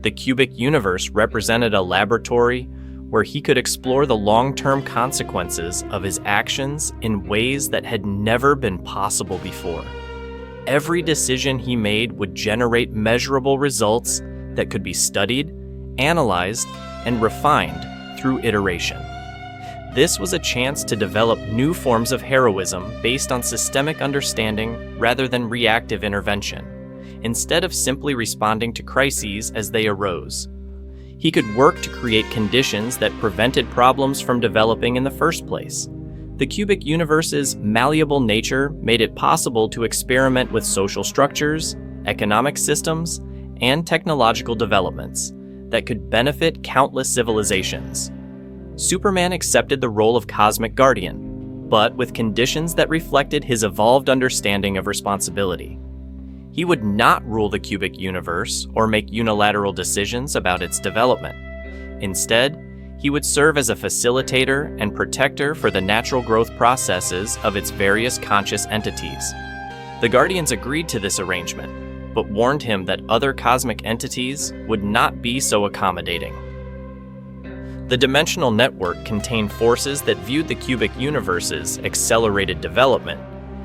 The cubic universe represented a laboratory where he could explore the long-term consequences of his actions in ways that had never been possible before. Every decision he made would generate measurable results that could be studied, analyzed, and refined through iteration. This was a chance to develop new forms of heroism based on systemic understanding rather than reactive intervention, instead of simply responding to crises as they arose. He could work to create conditions that prevented problems from developing in the first place. The cubic universe's malleable nature made it possible to experiment with social structures, economic systems, and technological developments that could benefit countless civilizations. Superman accepted the role of Cosmic Guardian, but with conditions that reflected his evolved understanding of responsibility. He would not rule the cubic universe or make unilateral decisions about its development. Instead, he would serve as a facilitator and protector for the natural growth processes of its various conscious entities. The Guardians agreed to this arrangement, but warned him that other cosmic entities would not be so accommodating. The dimensional network contained forces that viewed the cubic universe's accelerated development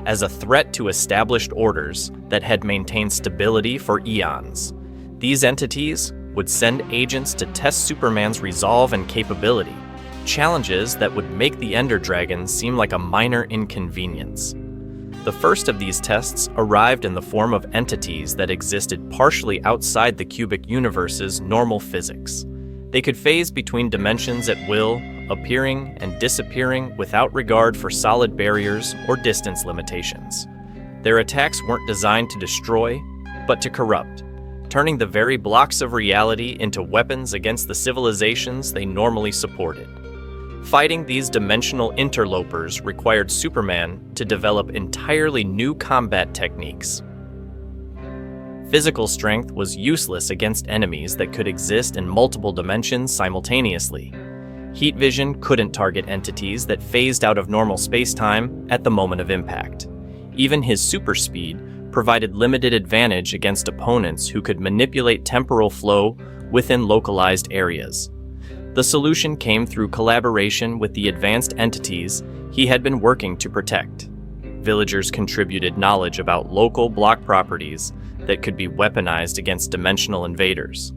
as a threat to established orders that had maintained stability for eons. These entities, would send agents to test Superman's resolve and capability, challenges that would make the Ender Dragon seem like a minor inconvenience. The first of these tests arrived in the form of entities that existed partially outside the cubic universe's normal physics. They could phase between dimensions at will, appearing and disappearing without regard for solid barriers or distance limitations. Their attacks weren't designed to destroy, but to corrupt, turning the very blocks of reality into weapons against the civilizations they normally supported. Fighting these dimensional interlopers required Superman to develop entirely new combat techniques. Physical strength was useless against enemies that could exist in multiple dimensions simultaneously. Heat vision couldn't target entities that phased out of normal space-time at the moment of impact. Even his super speed provided limited advantage against opponents who could manipulate temporal flow within localized areas. The solution came through collaboration with the advanced entities he had been working to protect. Villagers contributed knowledge about local block properties that could be weaponized against dimensional invaders.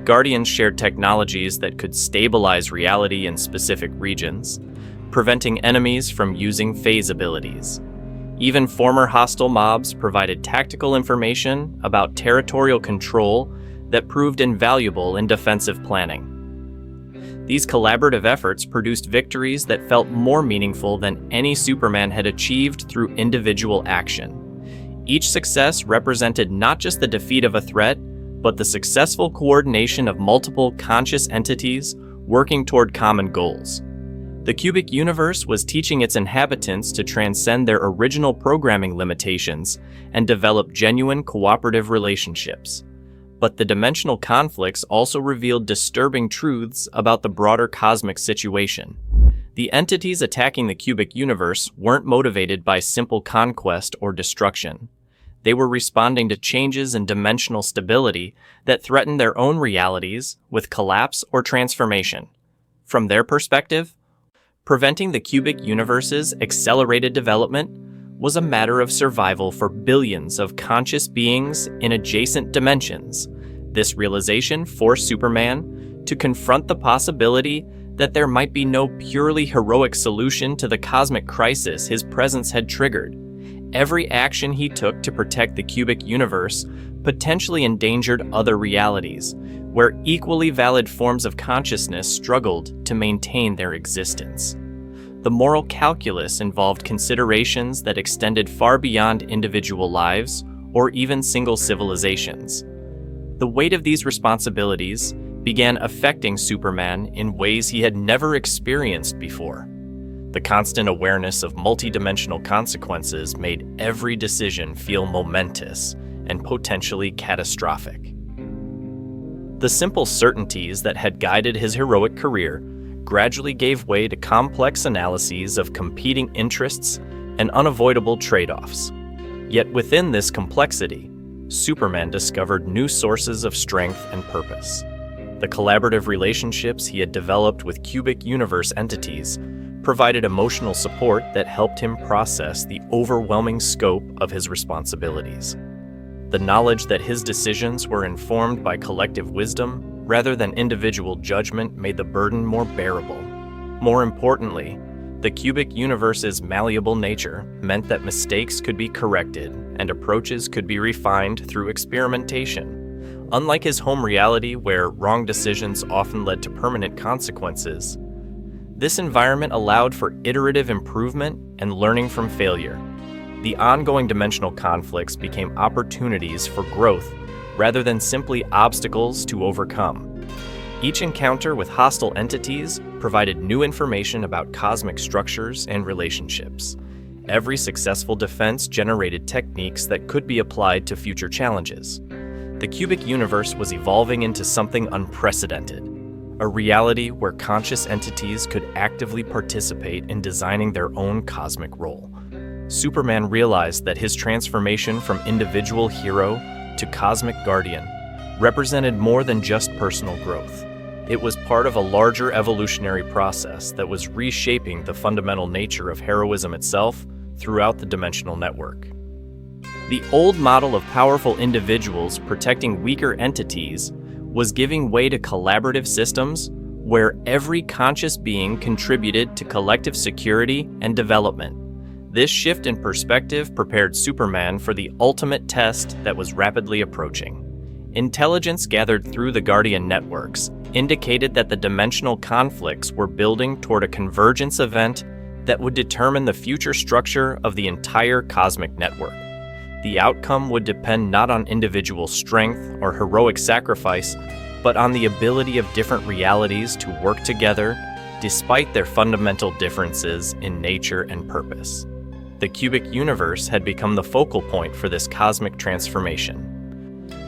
Guardians shared technologies that could stabilize reality in specific regions, preventing enemies from using phase abilities. Even former hostile mobs provided tactical information about territorial control that proved invaluable in defensive planning. These collaborative efforts produced victories that felt more meaningful than any Superman had achieved through individual action. Each success represented not just the defeat of a threat, but the successful coordination of multiple conscious entities working toward common goals. The cubic universe was teaching its inhabitants to transcend their original programming limitations and develop genuine cooperative relationships. But the dimensional conflicts also revealed disturbing truths about the broader cosmic situation. The entities attacking the cubic universe weren't motivated by simple conquest or destruction. They were responding to changes in dimensional stability that threatened their own realities with collapse or transformation. From their perspective, preventing the cubic universe's accelerated development was a matter of survival for billions of conscious beings in adjacent dimensions. This realization forced Superman to confront the possibility that there might be no purely heroic solution to the cosmic crisis his presence had triggered. Every action he took to protect the cubic universe potentially endangered other realities, where equally valid forms of consciousness struggled to maintain their existence. The moral calculus involved considerations that extended far beyond individual lives or even single civilizations. The weight of these responsibilities began affecting Superman in ways he had never experienced before. The constant awareness of multidimensional consequences made every decision feel momentous and potentially catastrophic. The simple certainties that had guided his heroic career gradually gave way to complex analyses of competing interests and unavoidable trade-offs. Yet within this complexity, Superman discovered new sources of strength and purpose. The collaborative relationships he had developed with cubic universe entities provided emotional support that helped him process the overwhelming scope of his responsibilities. The knowledge that his decisions were informed by collective wisdom rather than individual judgment made the burden more bearable. More importantly, the cubic universe's malleable nature meant that mistakes could be corrected and approaches could be refined through experimentation. Unlike his home reality, where wrong decisions often led to permanent consequences, this environment allowed for iterative improvement and learning from failure. The ongoing dimensional conflicts became opportunities for growth rather than simply obstacles to overcome. Each encounter with hostile entities provided new information about cosmic structures and relationships. Every successful defense generated techniques that could be applied to future challenges. The cubic universe was evolving into something unprecedented, a reality where conscious entities could actively participate in designing their own cosmic role. Superman realized that his transformation from individual hero to cosmic guardian represented more than just personal growth. It was part of a larger evolutionary process that was reshaping the fundamental nature of heroism itself throughout the dimensional network. The old model of powerful individuals protecting weaker entities was giving way to collaborative systems where every conscious being contributed to collective security and development. This shift in perspective prepared Superman for the ultimate test that was rapidly approaching. Intelligence gathered through the Guardian networks indicated that the dimensional conflicts were building toward a convergence event that would determine the future structure of the entire cosmic network. The outcome would depend not on individual strength or heroic sacrifice, but on the ability of different realities to work together despite their fundamental differences in nature and purpose. The cubic universe had become the focal point for this cosmic transformation,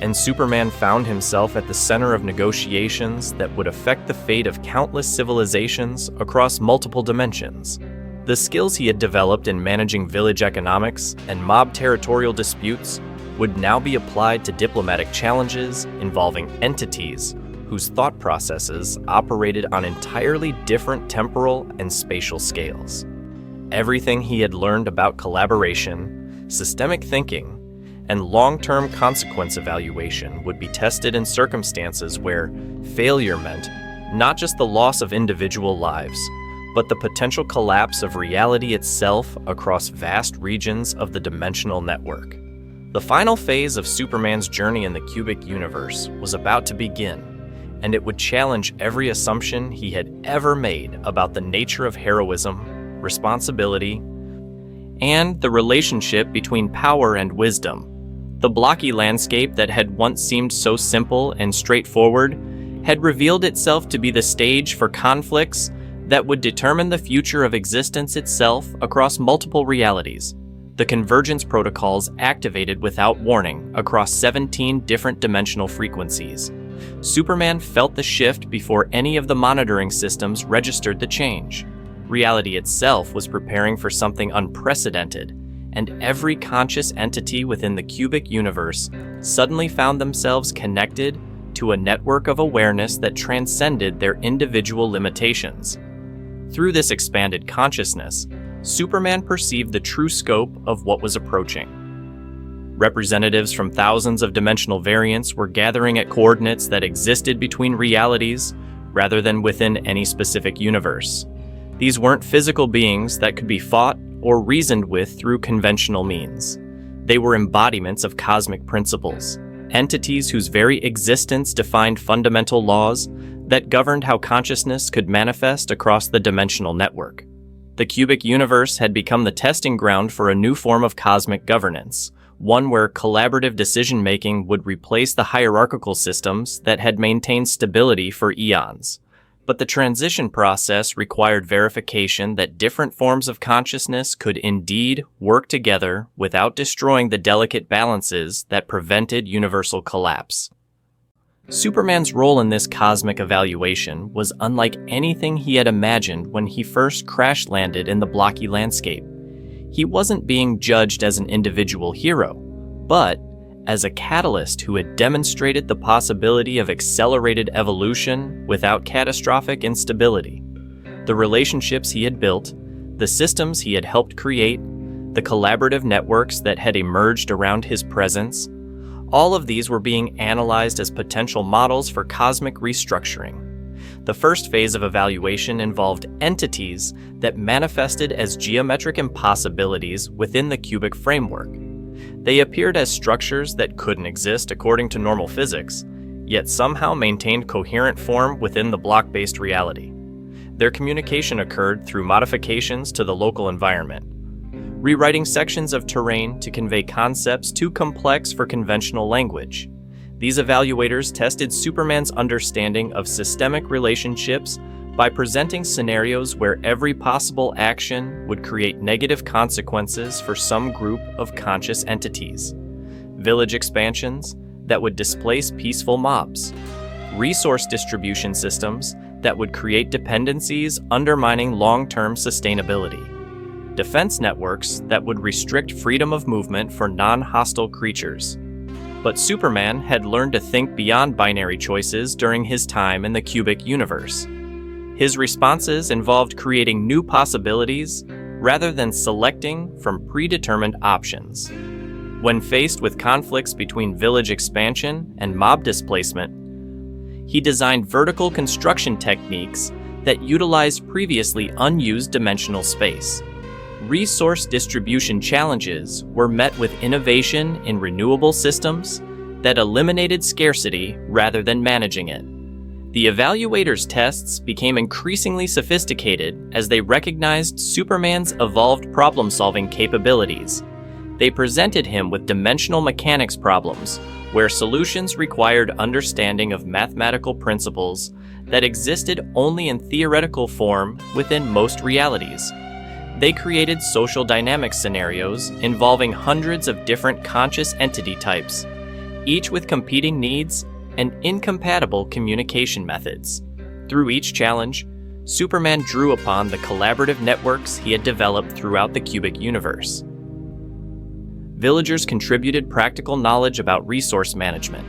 and Superman found himself at the center of negotiations that would affect the fate of countless civilizations across multiple dimensions. The skills he had developed in managing village economics and mob territorial disputes would now be applied to diplomatic challenges involving entities whose thought processes operated on entirely different temporal and spatial scales. Everything he had learned about collaboration, systemic thinking, and long-term consequence evaluation would be tested in circumstances where failure meant not just the loss of individual lives, but the potential collapse of reality itself across vast regions of the dimensional network. The final phase of Superman's journey in the cubic universe was about to begin, and it would challenge every assumption he had ever made about the nature of heroism, responsibility, and the relationship between power and wisdom. The blocky landscape that had once seemed so simple and straightforward had revealed itself to be the stage for conflicts that would determine the future of existence itself across multiple realities. The convergence protocols activated without warning across 17 different dimensional frequencies. Superman felt the shift before any of the monitoring systems registered the change. Reality itself was preparing for something unprecedented, and every conscious entity within the cubic universe suddenly found themselves connected to a network of awareness that transcended their individual limitations. Through this expanded consciousness, Superman perceived the true scope of what was approaching. Representatives from thousands of dimensional variants were gathering at coordinates that existed between realities rather than within any specific universe. These weren't physical beings that could be fought or reasoned with through conventional means. They were embodiments of cosmic principles, entities whose very existence defined fundamental laws that governed how consciousness could manifest across the dimensional network. The cubic universe had become the testing ground for a new form of cosmic governance, one where collaborative decision-making would replace the hierarchical systems that had maintained stability for eons. But the transition process required verification that different forms of consciousness could indeed work together without destroying the delicate balances that prevented universal collapse. Superman's role in this cosmic evaluation was unlike anything he had imagined when he first crash-landed in the blocky landscape. He wasn't being judged as an individual hero, but as a catalyst who had demonstrated the possibility of accelerated evolution without catastrophic instability. The relationships he had built, the systems he had helped create, the collaborative networks that had emerged around his presence, all of these were being analyzed as potential models for cosmic restructuring. The first phase of evaluation involved entities that manifested as geometric impossibilities within the cubic framework. They appeared as structures that couldn't exist according to normal physics, yet somehow maintained coherent form within the block-based reality. Their communication occurred through modifications to the local environment, rewriting sections of terrain to convey concepts too complex for conventional language. These evaluators tested Superman's understanding of systemic relationships by presenting scenarios where every possible action would create negative consequences for some group of conscious entities. Village expansions that would displace peaceful mobs. Resource distribution systems that would create dependencies undermining long-term sustainability. Defense networks that would restrict freedom of movement for non-hostile creatures. But Superman had learned to think beyond binary choices during his time in the cubic universe. His responses involved creating new possibilities rather than selecting from predetermined options. When faced with conflicts between village expansion and mob displacement, he designed vertical construction techniques that utilized previously unused dimensional space. Resource distribution challenges were met with innovation in renewable systems that eliminated scarcity rather than managing it. The evaluators' tests became increasingly sophisticated as they recognized Superman's evolved problem-solving capabilities. They presented him with dimensional mechanics problems, where solutions required understanding of mathematical principles that existed only in theoretical form within most realities. They created social dynamics scenarios involving hundreds of different conscious entity types, each with competing needs and incompatible communication methods. Through each challenge, Superman drew upon the collaborative networks he had developed throughout the cubic universe. Villagers contributed practical knowledge about resource management.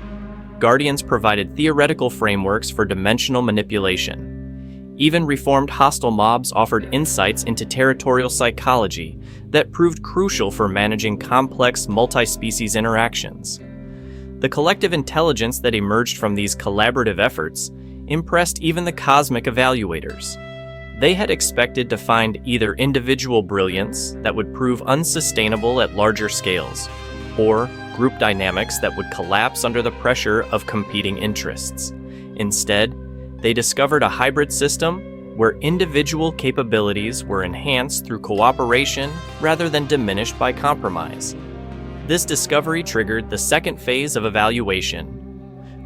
Guardians provided theoretical frameworks for dimensional manipulation. Even reformed hostile mobs offered insights into territorial psychology that proved crucial for managing complex multi-species interactions. The collective intelligence that emerged from these collaborative efforts impressed even the cosmic evaluators. They had expected to find either individual brilliance that would prove unsustainable at larger scales, or group dynamics that would collapse under the pressure of competing interests. Instead, they discovered a hybrid system where individual capabilities were enhanced through cooperation rather than diminished by compromise. This discovery triggered the second phase of evaluation,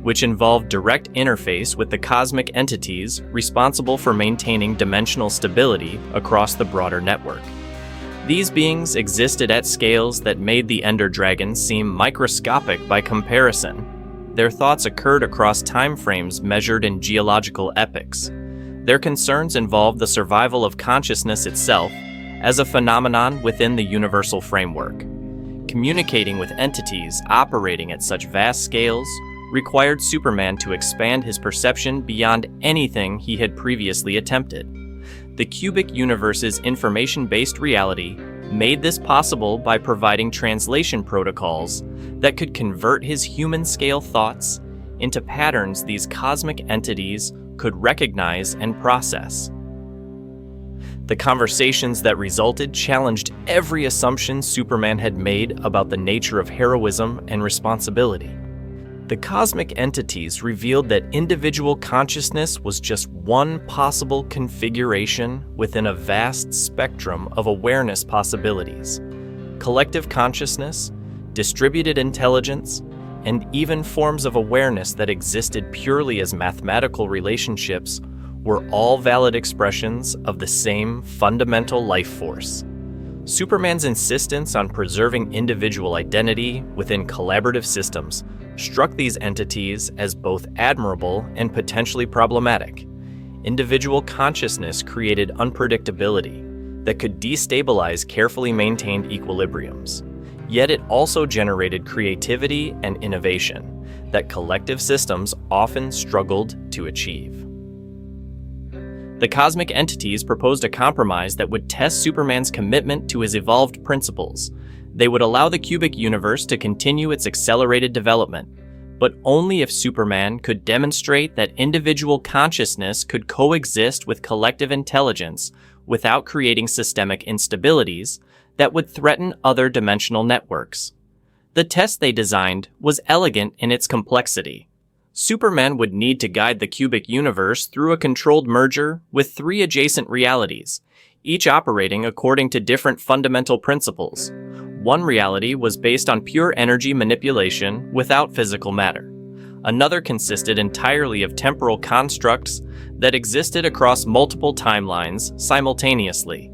which involved direct interface with the cosmic entities responsible for maintaining dimensional stability across the broader network. These beings existed at scales that made the Ender Dragon seem microscopic by comparison. Their thoughts occurred across time frames measured in geological epochs. Their concerns involved the survival of consciousness itself as a phenomenon within the universal framework. Communicating with entities operating at such vast scales required Superman to expand his perception beyond anything he had previously attempted. The cubic universe's information-based reality made this possible by providing translation protocols that could convert his human-scale thoughts into patterns these cosmic entities could recognize and process. The conversations that resulted challenged every assumption Superman had made about the nature of heroism and responsibility. The cosmic entities revealed that individual consciousness was just one possible configuration within a vast spectrum of awareness possibilities. Collective consciousness, distributed intelligence, and even forms of awareness that existed purely as mathematical relationships were all valid expressions of the same fundamental life force. Superman's insistence on preserving individual identity within collaborative systems struck these entities as both admirable and potentially problematic. Individual consciousness created unpredictability that could destabilize carefully maintained equilibriums. Yet it also generated creativity and innovation that collective systems often struggled to achieve. The cosmic entities proposed a compromise that would test Superman's commitment to his evolved principles. They would allow the cubic universe to continue its accelerated development, but only if Superman could demonstrate that individual consciousness could coexist with collective intelligence without creating systemic instabilities that would threaten other dimensional networks. The test they designed was elegant in its complexity. Superman would need to guide the cubic universe through a controlled merger with three adjacent realities, each operating according to different fundamental principles. One reality was based on pure energy manipulation without physical matter. Another consisted entirely of temporal constructs that existed across multiple timelines simultaneously.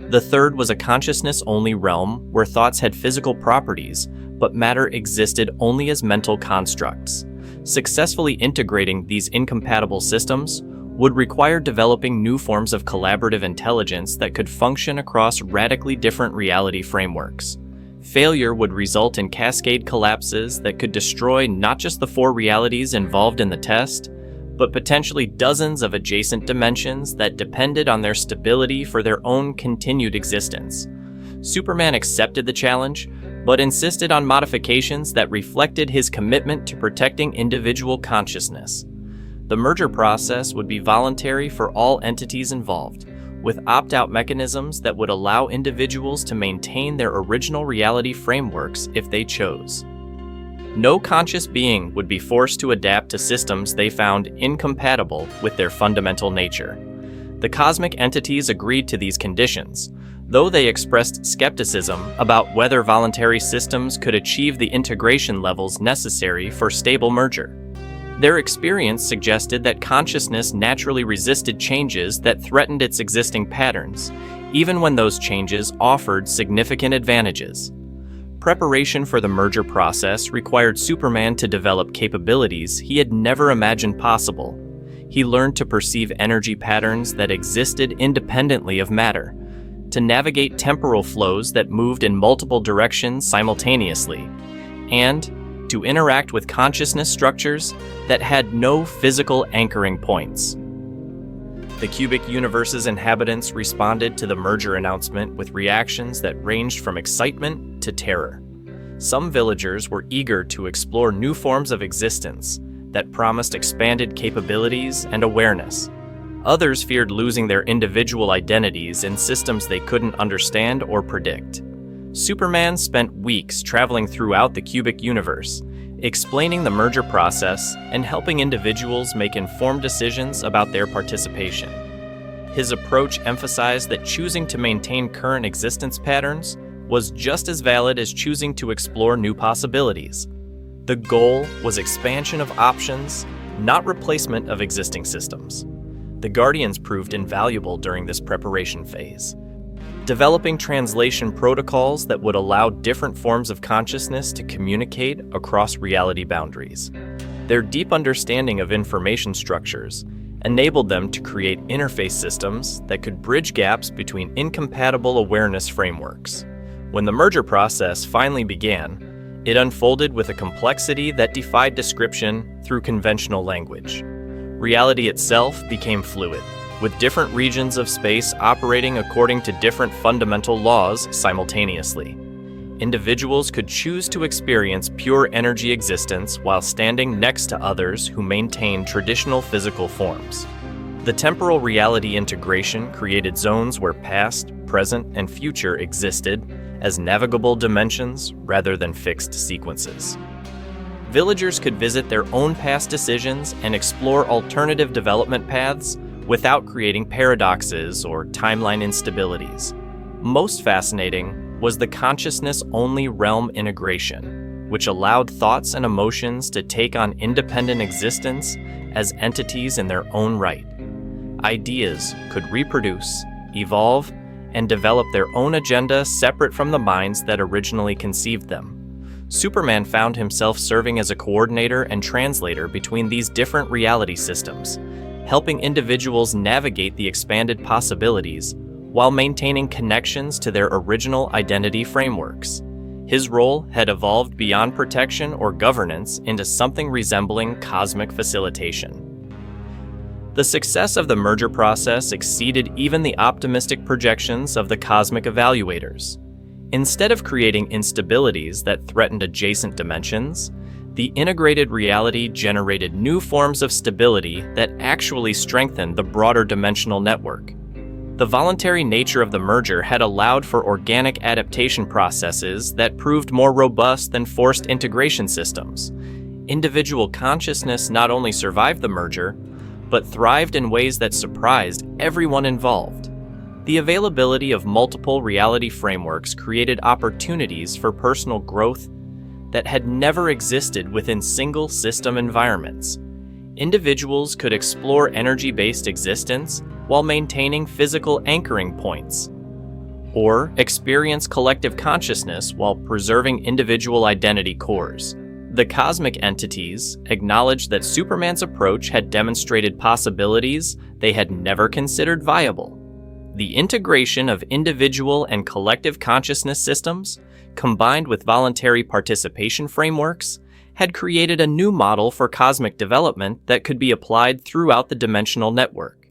The third was a consciousness-only realm where thoughts had physical properties, but matter existed only as mental constructs. Successfully integrating these incompatible systems would require developing new forms of collaborative intelligence that could function across radically different reality frameworks. Failure would result in cascade collapses that could destroy not just the four realities involved in the test, but potentially dozens of adjacent dimensions that depended on their stability for their own continued existence. Superman accepted the challenge, but insisted on modifications that reflected his commitment to protecting individual consciousness. The merger process would be voluntary for all entities involved, with opt-out mechanisms that would allow individuals to maintain their original reality frameworks if they chose. No conscious being would be forced to adapt to systems they found incompatible with their fundamental nature. The cosmic entities agreed to these conditions, though they expressed skepticism about whether voluntary systems could achieve the integration levels necessary for stable merger. Their experience suggested that consciousness naturally resisted changes that threatened its existing patterns, even when those changes offered significant advantages. Preparation for the merger process required Superman to develop capabilities he had never imagined possible. He learned to perceive energy patterns that existed independently of matter, to navigate temporal flows that moved in multiple directions simultaneously, and to interact with consciousness structures that had no physical anchoring points. The cubic universe's inhabitants responded to the merger announcement with reactions that ranged from excitement to terror. Some villagers were eager to explore new forms of existence that promised expanded capabilities and awareness. Others feared losing their individual identities in systems they couldn't understand or predict. Superman spent weeks traveling throughout the cubic universe, explaining the merger process and helping individuals make informed decisions about their participation. His approach emphasized that choosing to maintain current existence patterns was just as valid as choosing to explore new possibilities. The goal was expansion of options, not replacement of existing systems. The Guardians proved invaluable during this preparation phase, developing translation protocols that would allow different forms of consciousness to communicate across reality boundaries. Their deep understanding of information structures enabled them to create interface systems that could bridge gaps between incompatible awareness frameworks. When the merger process finally began, it unfolded with a complexity that defied description through conventional language. Reality itself became fluid, with different regions of space operating according to different fundamental laws simultaneously. Individuals could choose to experience pure energy existence while standing next to others who maintained traditional physical forms. The temporal reality integration created zones where past, present, and future existed as navigable dimensions rather than fixed sequences. Villagers could visit their own past decisions and explore alternative development paths without creating paradoxes or timeline instabilities. Most fascinating was the consciousness-only realm integration, which allowed thoughts and emotions to take on independent existence as entities in their own right. Ideas could reproduce, evolve, and develop their own agenda separate from the minds that originally conceived them. Superman found himself serving as a coordinator and translator between these different reality systems, helping individuals navigate the expanded possibilities while maintaining connections to their original identity frameworks. His role had evolved beyond protection or governance into something resembling cosmic facilitation. The success of the merger process exceeded even the optimistic projections of the cosmic evaluators. Instead of creating instabilities that threatened adjacent dimensions, the integrated reality generated new forms of stability that actually strengthened the broader dimensional network. The voluntary nature of the merger had allowed for organic adaptation processes that proved more robust than forced integration systems. Individual consciousness not only survived the merger, but thrived in ways that surprised everyone involved. The availability of multiple reality frameworks created opportunities for personal growth that had never existed within single system environments. Individuals could explore energy-based existence while maintaining physical anchoring points, or experience collective consciousness while preserving individual identity cores. The cosmic entities acknowledged that Superman's approach had demonstrated possibilities they had never considered viable. The integration of individual and collective consciousness systems, combined with voluntary participation frameworks, had created a new model for cosmic development that could be applied throughout the dimensional network.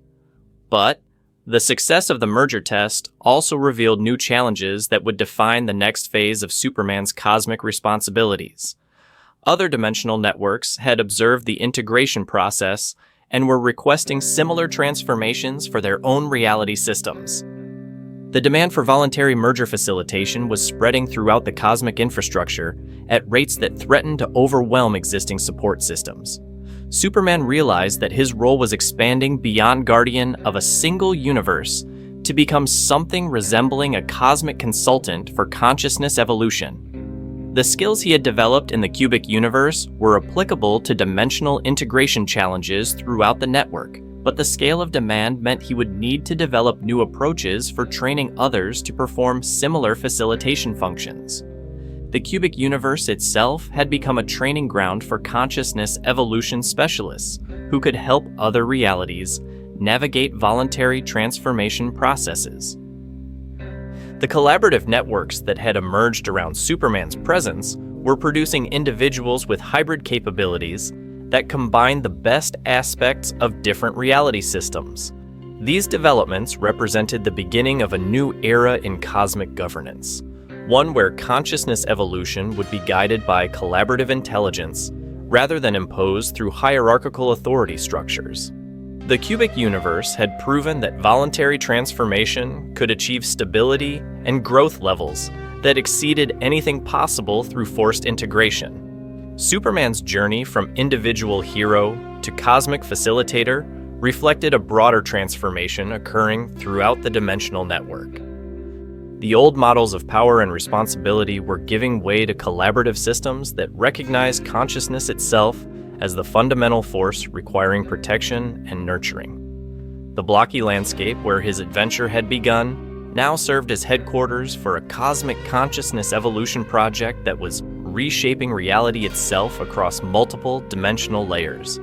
But the success of the merger test also revealed new challenges that would define the next phase of Superman's cosmic responsibilities. Other dimensional networks had observed the integration process and were requesting similar transformations for their own reality systems. The demand for voluntary merger facilitation was spreading throughout the cosmic infrastructure at rates that threatened to overwhelm existing support systems. Superman realized that his role was expanding beyond guardian of a single universe to become something resembling a cosmic consultant for consciousness evolution. The skills he had developed in the cubic universe were applicable to dimensional integration challenges throughout the network, but the scale of demand meant he would need to develop new approaches for training others to perform similar facilitation functions. The cubic universe itself had become a training ground for consciousness evolution specialists who could help other realities navigate voluntary transformation processes. The collaborative networks that had emerged around Superman's presence were producing individuals with hybrid capabilities that combined the best aspects of different reality systems. These developments represented the beginning of a new era in cosmic governance, one where consciousness evolution would be guided by collaborative intelligence rather than imposed through hierarchical authority structures. The cubic universe had proven that voluntary transformation could achieve stability and growth levels that exceeded anything possible through forced integration. Superman's journey from individual hero to cosmic facilitator reflected a broader transformation occurring throughout the dimensional network. The old models of power and responsibility were giving way to collaborative systems that recognized consciousness itself as the fundamental force requiring protection and nurturing. The Blocky landscape where his adventure had begun now served as headquarters for a cosmic consciousness evolution project that was reshaping reality itself across multiple dimensional layers.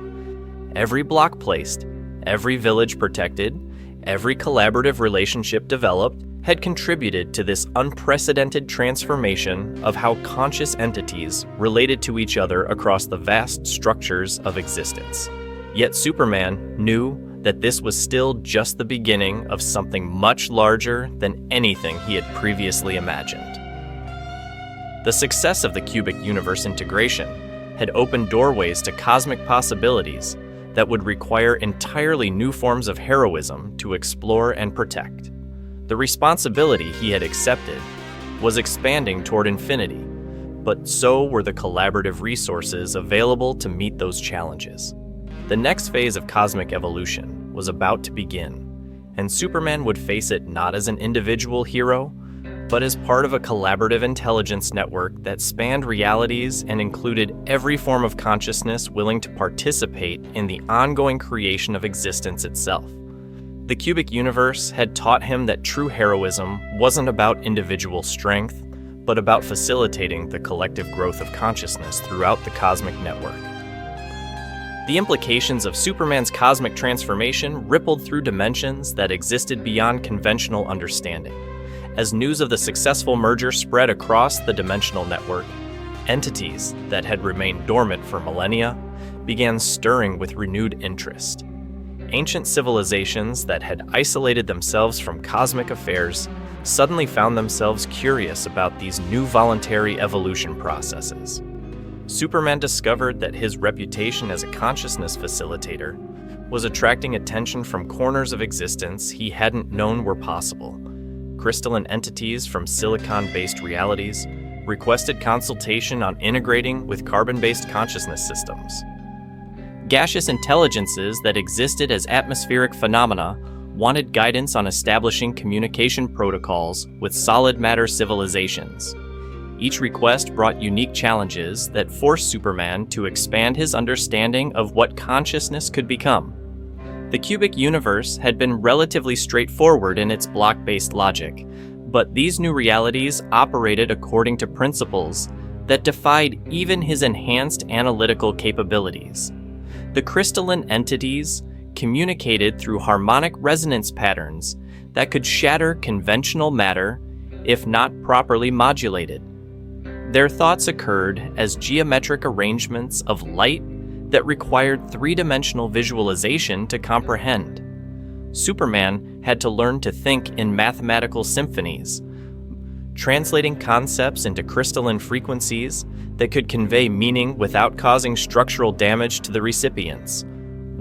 Every block placed, every village protected, every collaborative relationship developed had contributed to this unprecedented transformation of how conscious entities related to each other across the vast structures of existence. Yet Superman knew that this was still just the beginning of something much larger than anything he had previously imagined. The success of the cubic universe integration had opened doorways to cosmic possibilities that would require entirely new forms of heroism to explore and protect. The responsibility he had accepted was expanding toward infinity, but so were the collaborative resources available to meet those challenges. The next phase of cosmic evolution was about to begin, and Superman would face it not as an individual hero, but as part of a collaborative intelligence network that spanned realities and included every form of consciousness willing to participate in the ongoing creation of existence itself. The cubic universe had taught him that true heroism wasn't about individual strength, but about facilitating the collective growth of consciousness throughout the cosmic network. The implications of Superman's cosmic transformation rippled through dimensions that existed beyond conventional understanding. As news of the successful merger spread across the dimensional network, entities that had remained dormant for millennia began stirring with renewed interest. Ancient civilizations that had isolated themselves from cosmic affairs suddenly found themselves curious about these new voluntary evolution processes. Superman discovered that his reputation as a consciousness facilitator was attracting attention from corners of existence he hadn't known were possible. Crystalline entities from silicon-based realities requested consultation on integrating with carbon-based consciousness systems. Gaseous intelligences that existed as atmospheric phenomena wanted guidance on establishing communication protocols with solid matter civilizations. Each request brought unique challenges that forced Superman to expand his understanding of what consciousness could become. The cubic universe had been relatively straightforward in its block-based logic, but these new realities operated according to principles that defied even his enhanced analytical capabilities. The crystalline entities communicated through harmonic resonance patterns that could shatter conventional matter if not properly modulated. Their thoughts occurred as geometric arrangements of light that required three-dimensional visualization to comprehend. Superman had to learn to think in mathematical symphonies, translating concepts into crystalline frequencies that could convey meaning without causing structural damage to the recipients.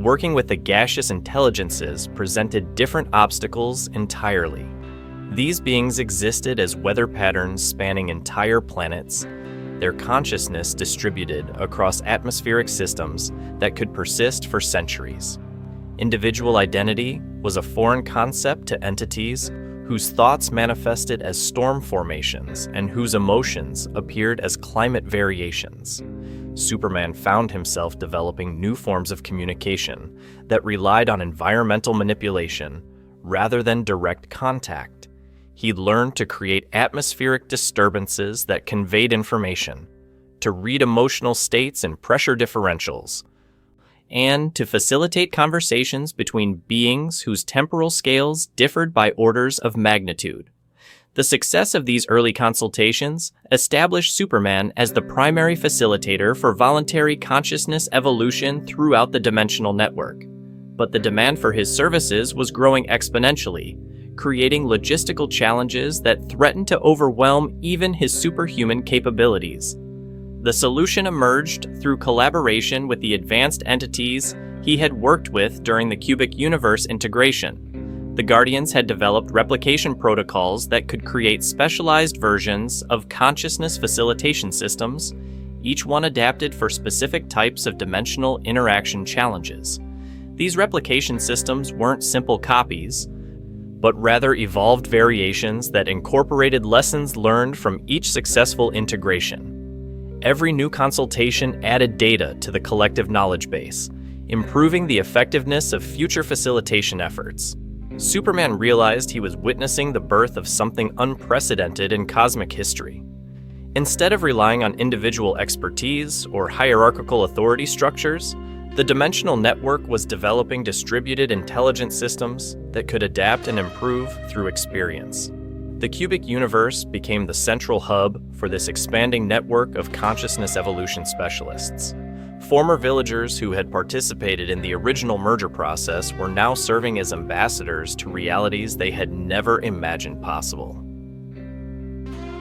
working with the gaseous intelligences presented different obstacles entirely. These beings existed as weather patterns spanning entire planets, their consciousness distributed across atmospheric systems that could persist for centuries. Individual identity was a foreign concept to entities whose thoughts manifested as storm formations and whose emotions appeared as climate variations. Superman found himself developing new forms of communication that relied on environmental manipulation rather than direct contact. He learned to create atmospheric disturbances that conveyed information, to read emotional states and pressure differentials, and to facilitate conversations between beings whose temporal scales differed by orders of magnitude. The success of these early consultations established Superman as the primary facilitator for voluntary consciousness evolution throughout the dimensional network. But the demand for his services was growing exponentially, creating logistical challenges that threatened to overwhelm even his superhuman capabilities. The solution emerged through collaboration with the advanced entities he had worked with during the cubic universe integration. The Guardians had developed replication protocols that could create specialized versions of consciousness facilitation systems, each one adapted for specific types of dimensional interaction challenges. These replication systems weren't simple copies, but rather evolved variations that incorporated lessons learned from each successful integration. Every new consultation added data to the collective knowledge base, improving the effectiveness of future facilitation efforts. Superman realized he was witnessing the birth of something unprecedented in cosmic history. Instead of relying on individual expertise or hierarchical authority structures, the dimensional network was developing distributed intelligent systems that could adapt and improve through experience. The cubic universe became the central hub for this expanding network of consciousness evolution specialists. Former villagers who had participated in the original merger process were now serving as ambassadors to realities they had never imagined possible.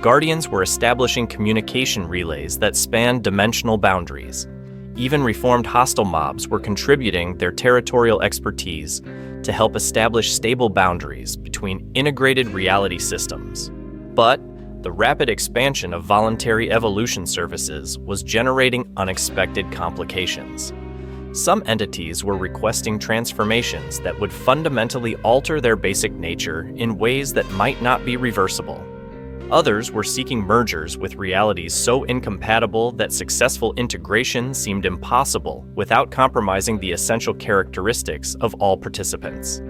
Guardians were establishing communication relays that spanned dimensional boundaries. Even reformed hostile mobs were contributing their territorial expertise to help establish stable boundaries between integrated reality systems. But the rapid expansion of voluntary evolution services was generating unexpected complications. Some entities were requesting transformations that would fundamentally alter their basic nature in ways that might not be reversible. Others were seeking mergers with realities so incompatible that successful integration seemed impossible without compromising the essential characteristics of all participants.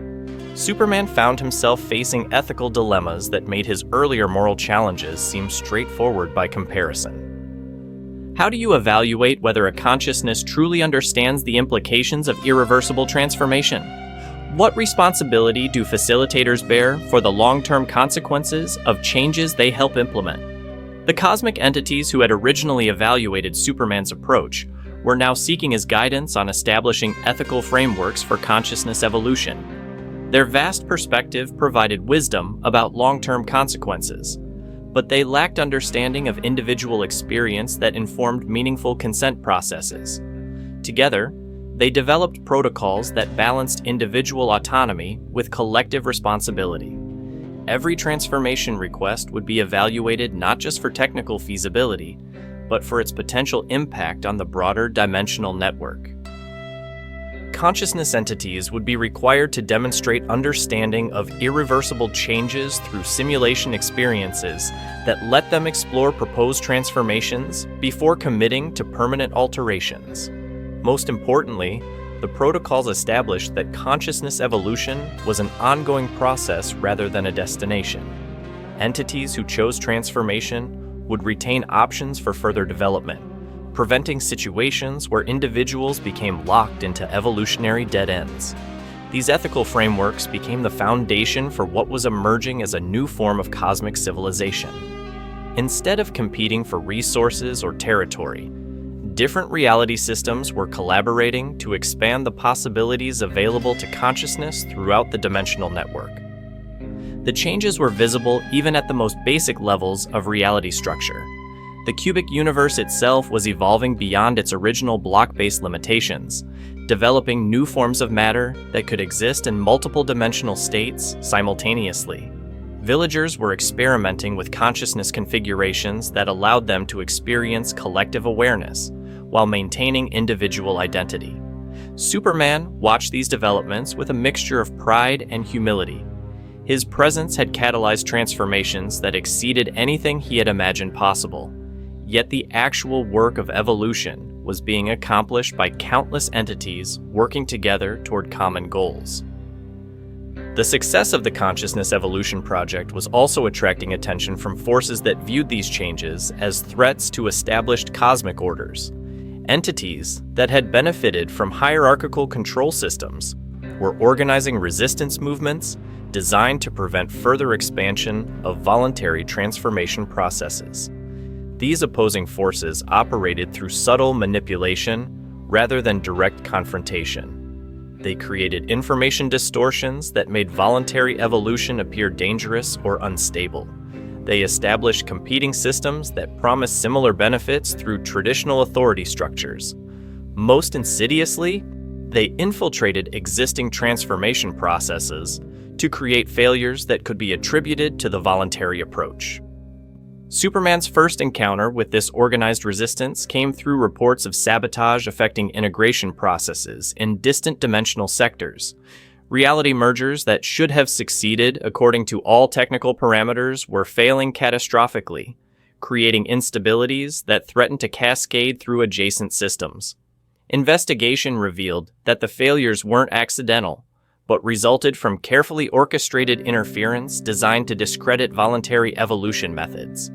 Superman found himself facing ethical dilemmas that made his earlier moral challenges seem straightforward by comparison. How do you evaluate whether a consciousness truly understands the implications of irreversible transformation? What responsibility do facilitators bear for the long-term consequences of changes they help implement? The cosmic entities who had originally evaluated Superman's approach were now seeking his guidance on establishing ethical frameworks for consciousness evolution. Their vast perspective provided wisdom about long-term consequences, but they lacked understanding of individual experience that informed meaningful consent processes. Together, they developed protocols that balanced individual autonomy with collective responsibility. Every transformation request would be evaluated not just for technical feasibility, but for its potential impact on the broader dimensional network. Consciousness entities would be required to demonstrate understanding of irreversible changes through simulation experiences that let them explore proposed transformations before committing to permanent alterations. Most importantly, the protocols established that consciousness evolution was an ongoing process rather than a destination. Entities who chose transformation would retain options for further development, preventing situations where individuals became locked into evolutionary dead ends. These ethical frameworks became the foundation for what was emerging as a new form of cosmic civilization. Instead of competing for resources or territory, different reality systems were collaborating to expand the possibilities available to consciousness throughout the dimensional network. The changes were visible even at the most basic levels of reality structure. The cubic universe itself was evolving beyond its original block-based limitations, developing new forms of matter that could exist in multiple dimensional states simultaneously. Villagers were experimenting with consciousness configurations that allowed them to experience collective awareness while maintaining individual identity. Superman watched these developments with a mixture of pride and humility. His presence had catalyzed transformations that exceeded anything he had imagined possible. Yet the actual work of evolution was being accomplished by countless entities working together toward common goals. The success of the Consciousness Evolution Project was also attracting attention from forces that viewed these changes as threats to established cosmic orders. Entities that had benefited from hierarchical control systems were organizing resistance movements designed to prevent further expansion of voluntary transformation processes. These opposing forces operated through subtle manipulation rather than direct confrontation. They created information distortions that made voluntary evolution appear dangerous or unstable. They established competing systems that promised similar benefits through traditional authority structures. Most insidiously, they infiltrated existing transformation processes to create failures that could be attributed to the voluntary approach. Superman's first encounter with this organized resistance came through reports of sabotage affecting integration processes in distant dimensional sectors. Reality mergers that should have succeeded according to all technical parameters were failing catastrophically, creating instabilities that threatened to cascade through adjacent systems. Investigation revealed that the failures weren't accidental, but resulted from carefully orchestrated interference designed to discredit voluntary evolution methods.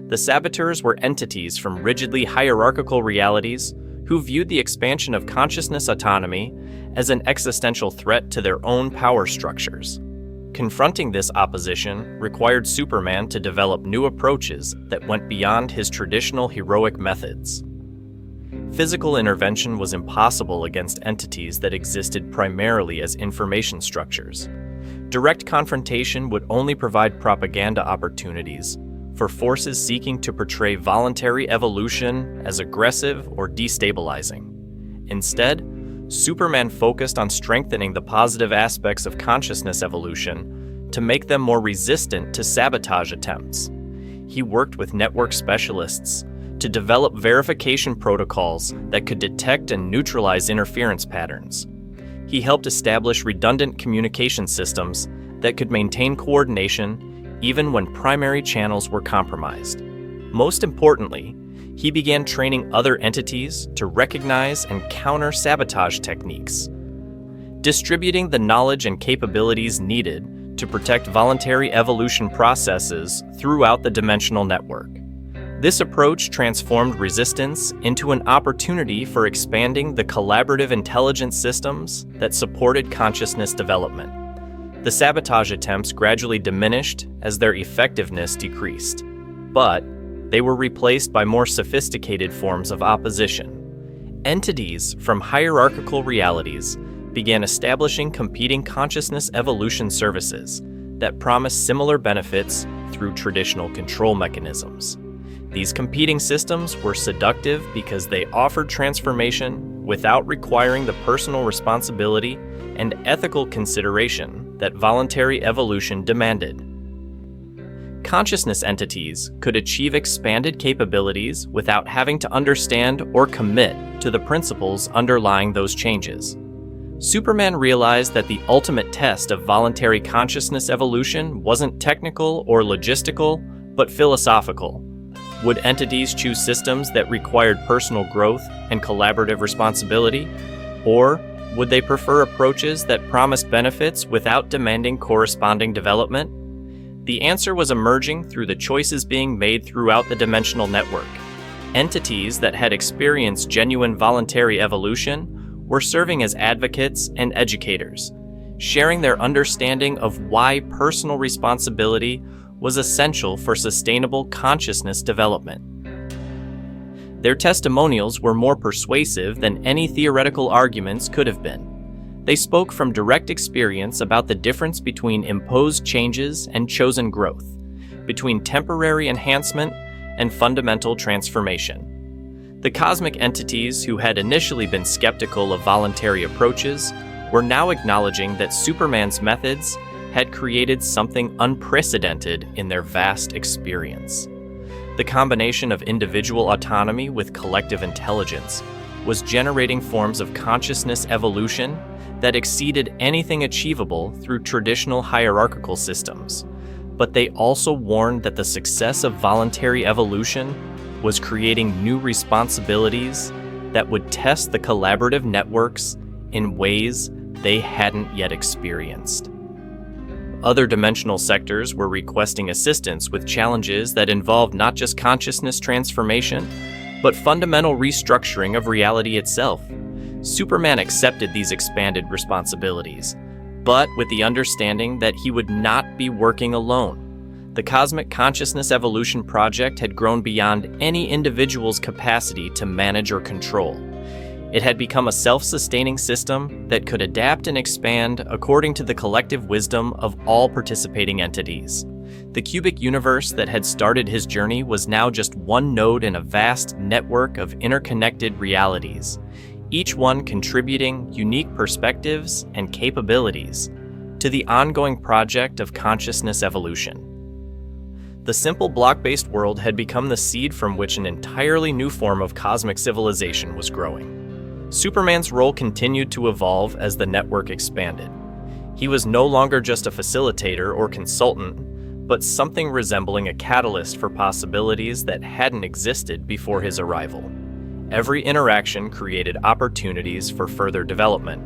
The saboteurs were entities from rigidly hierarchical realities who viewed the expansion of consciousness autonomy as an existential threat to their own power structures. Confronting this opposition required Superman to develop new approaches that went beyond his traditional heroic methods. Physical intervention was impossible against entities that existed primarily as information structures. Direct confrontation would only provide propaganda opportunities for forces seeking to portray voluntary evolution as aggressive or destabilizing. Instead, Superman focused on strengthening the positive aspects of consciousness evolution to make them more resistant to sabotage attempts. He worked with network specialists to develop verification protocols that could detect and neutralize interference patterns. He helped establish redundant communication systems that could maintain coordination even when primary channels were compromised. Most importantly, he began training other entities to recognize and counter sabotage techniques, distributing the knowledge and capabilities needed to protect voluntary evolution processes throughout the dimensional network. This approach transformed resistance into an opportunity for expanding the collaborative intelligence systems that supported consciousness development. The sabotage attempts gradually diminished as their effectiveness decreased, but they were replaced by more sophisticated forms of opposition. Entities from hierarchical realities began establishing competing consciousness evolution services that promised similar benefits through traditional control mechanisms. These competing systems were seductive because they offered transformation without requiring the personal responsibility and ethical consideration that voluntary evolution demanded. Consciousness entities could achieve expanded capabilities without having to understand or commit to the principles underlying those changes. Superman realized that the ultimate test of voluntary consciousness evolution wasn't technical or logistical, but philosophical. Would entities choose systems that required personal growth and collaborative responsibility? Or would they prefer approaches that promised benefits without demanding corresponding development? The answer was emerging through the choices being made throughout the dimensional network. Entities that had experienced genuine voluntary evolution were serving as advocates and educators, sharing their understanding of why personal responsibility was essential for sustainable consciousness development. Their testimonials were more persuasive than any theoretical arguments could have been. They spoke from direct experience about the difference between imposed changes and chosen growth, between temporary enhancement and fundamental transformation. The cosmic entities who had initially been skeptical of voluntary approaches were now acknowledging that Superman's methods had created something unprecedented in their vast experience. The combination of individual autonomy with collective intelligence was generating forms of consciousness evolution that exceeded anything achievable through traditional hierarchical systems. But they also warned that the success of voluntary evolution was creating new responsibilities that would test the collaborative networks in ways they hadn't yet experienced. Other dimensional sectors were requesting assistance with challenges that involved not just consciousness transformation, but fundamental restructuring of reality itself. Superman accepted these expanded responsibilities, but with the understanding that he would not be working alone. The Cosmic Consciousness Evolution Project had grown beyond any individual's capacity to manage or control. It had become a self-sustaining system that could adapt and expand according to the collective wisdom of all participating entities. The cubic universe that had started his journey was now just one node in a vast network of interconnected realities, each one contributing unique perspectives and capabilities to the ongoing project of consciousness evolution. The simple block-based world had become the seed from which an entirely new form of cosmic civilization was growing. Superman's role continued to evolve as the network expanded. He was no longer just a facilitator or consultant, but something resembling a catalyst for possibilities that hadn't existed before his arrival. Every interaction created opportunities for further development.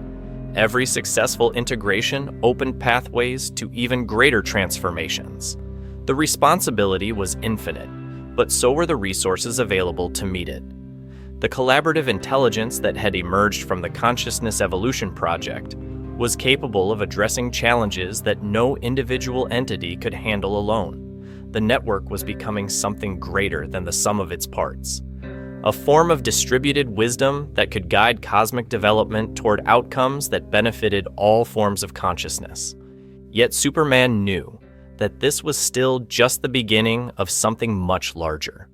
Every successful integration opened pathways to even greater transformations. The responsibility was infinite, but so were the resources available to meet it. The collaborative intelligence that had emerged from the Consciousness Evolution Project was capable of addressing challenges that no individual entity could handle alone. The network was becoming something greater than the sum of its parts, a form of distributed wisdom that could guide cosmic development toward outcomes that benefited all forms of consciousness. Yet Superman knew that this was still just the beginning of something much larger.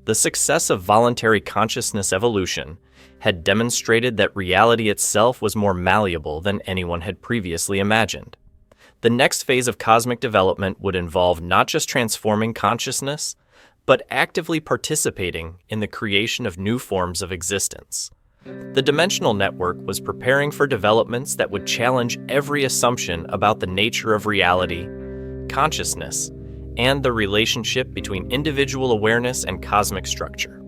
The success of voluntary consciousness evolution had demonstrated that reality itself was more malleable than anyone had previously imagined. The next phase of cosmic development would involve not just transforming consciousness, but actively participating in the creation of new forms of existence. The dimensional network was preparing for developments that would challenge every assumption about the nature of reality, consciousness, and the relationship between individual awareness and cosmic structure.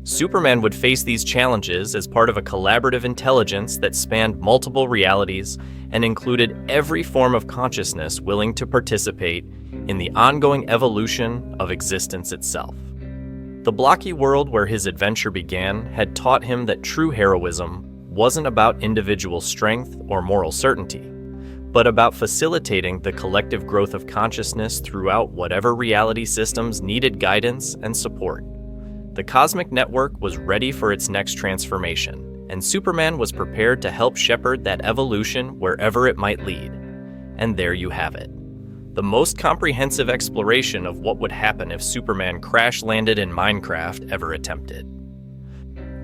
Superman would face these challenges as part of a collaborative intelligence that spanned multiple realities and included every form of consciousness willing to participate in the ongoing evolution of existence itself. The Blocky world where his adventure began had taught him that true heroism wasn't about individual strength or moral certainty, but about facilitating the collective growth of consciousness throughout whatever reality systems needed guidance and support. The cosmic network was ready for its next transformation, and Superman was prepared to help shepherd that evolution wherever it might lead. And there you have it. The most comprehensive exploration of what would happen if Superman crash-landed in Minecraft ever attempted.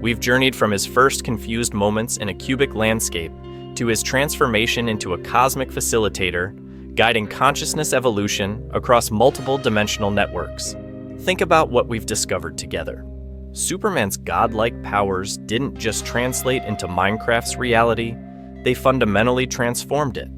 We've journeyed from his first confused moments in a cubic landscape to his transformation into a cosmic facilitator, guiding consciousness evolution across multiple dimensional networks. Think about what we've discovered together. Superman's godlike powers didn't just translate into Minecraft's reality, they fundamentally transformed it.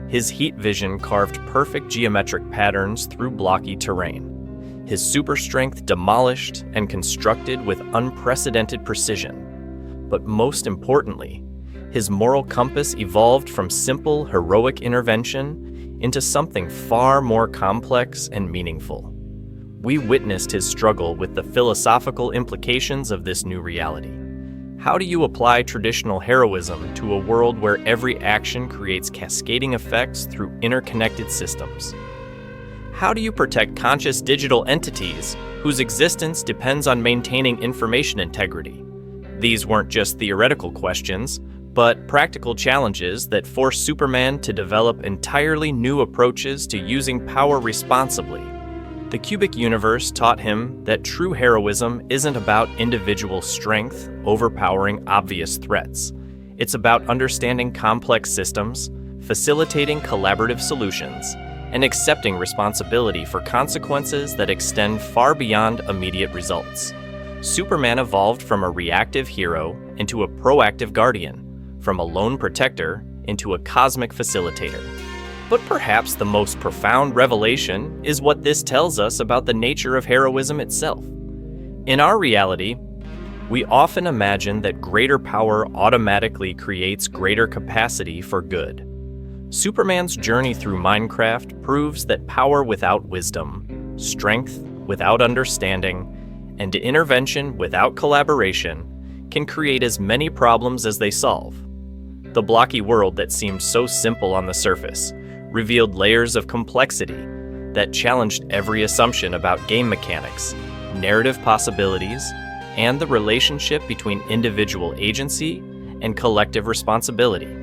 His heat vision carved perfect geometric patterns through blocky terrain. His super strength demolished and constructed with unprecedented precision. But most importantly, his moral compass evolved from simple, heroic intervention into something far more complex and meaningful. We witnessed his struggle with the philosophical implications of this new reality. How do you apply traditional heroism to a world where every action creates cascading effects through interconnected systems? How do you protect conscious digital entities whose existence depends on maintaining information integrity? These weren't just theoretical questions, but practical challenges that force Superman to develop entirely new approaches to using power responsibly. The cubic universe taught him that true heroism isn't about individual strength overpowering obvious threats. It's about understanding complex systems, facilitating collaborative solutions, and accepting responsibility for consequences that extend far beyond immediate results. Superman evolved from a reactive hero into a proactive guardian, from a lone protector into a cosmic facilitator. But perhaps the most profound revelation is what this tells us about the nature of heroism itself. In our reality, we often imagine that greater power automatically creates greater capacity for good. Superman's journey through Minecraft proves that power without wisdom, strength without understanding, and intervention without collaboration can create as many problems as they solve. The Blocky world that seemed so simple on the surface revealed layers of complexity that challenged every assumption about game mechanics, narrative possibilities, and the relationship between individual agency and collective responsibility.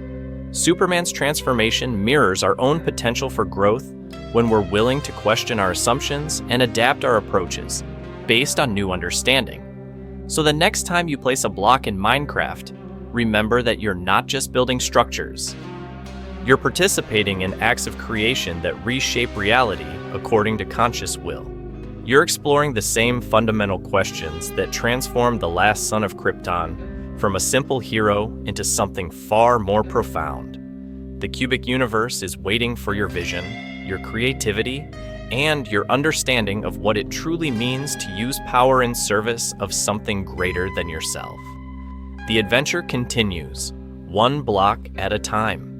Superman's transformation mirrors our own potential for growth when we're willing to question our assumptions and adapt our approaches based on new understanding. So the next time you place a block in Minecraft, remember that you're not just building structures. You're participating in acts of creation that reshape reality according to conscious will. You're exploring the same fundamental questions that transformed the last son of Krypton from a simple hero into something far more profound. The cubic universe is waiting for your vision, your creativity, and your understanding of what it truly means to use power in service of something greater than yourself. The adventure continues, one block at a time.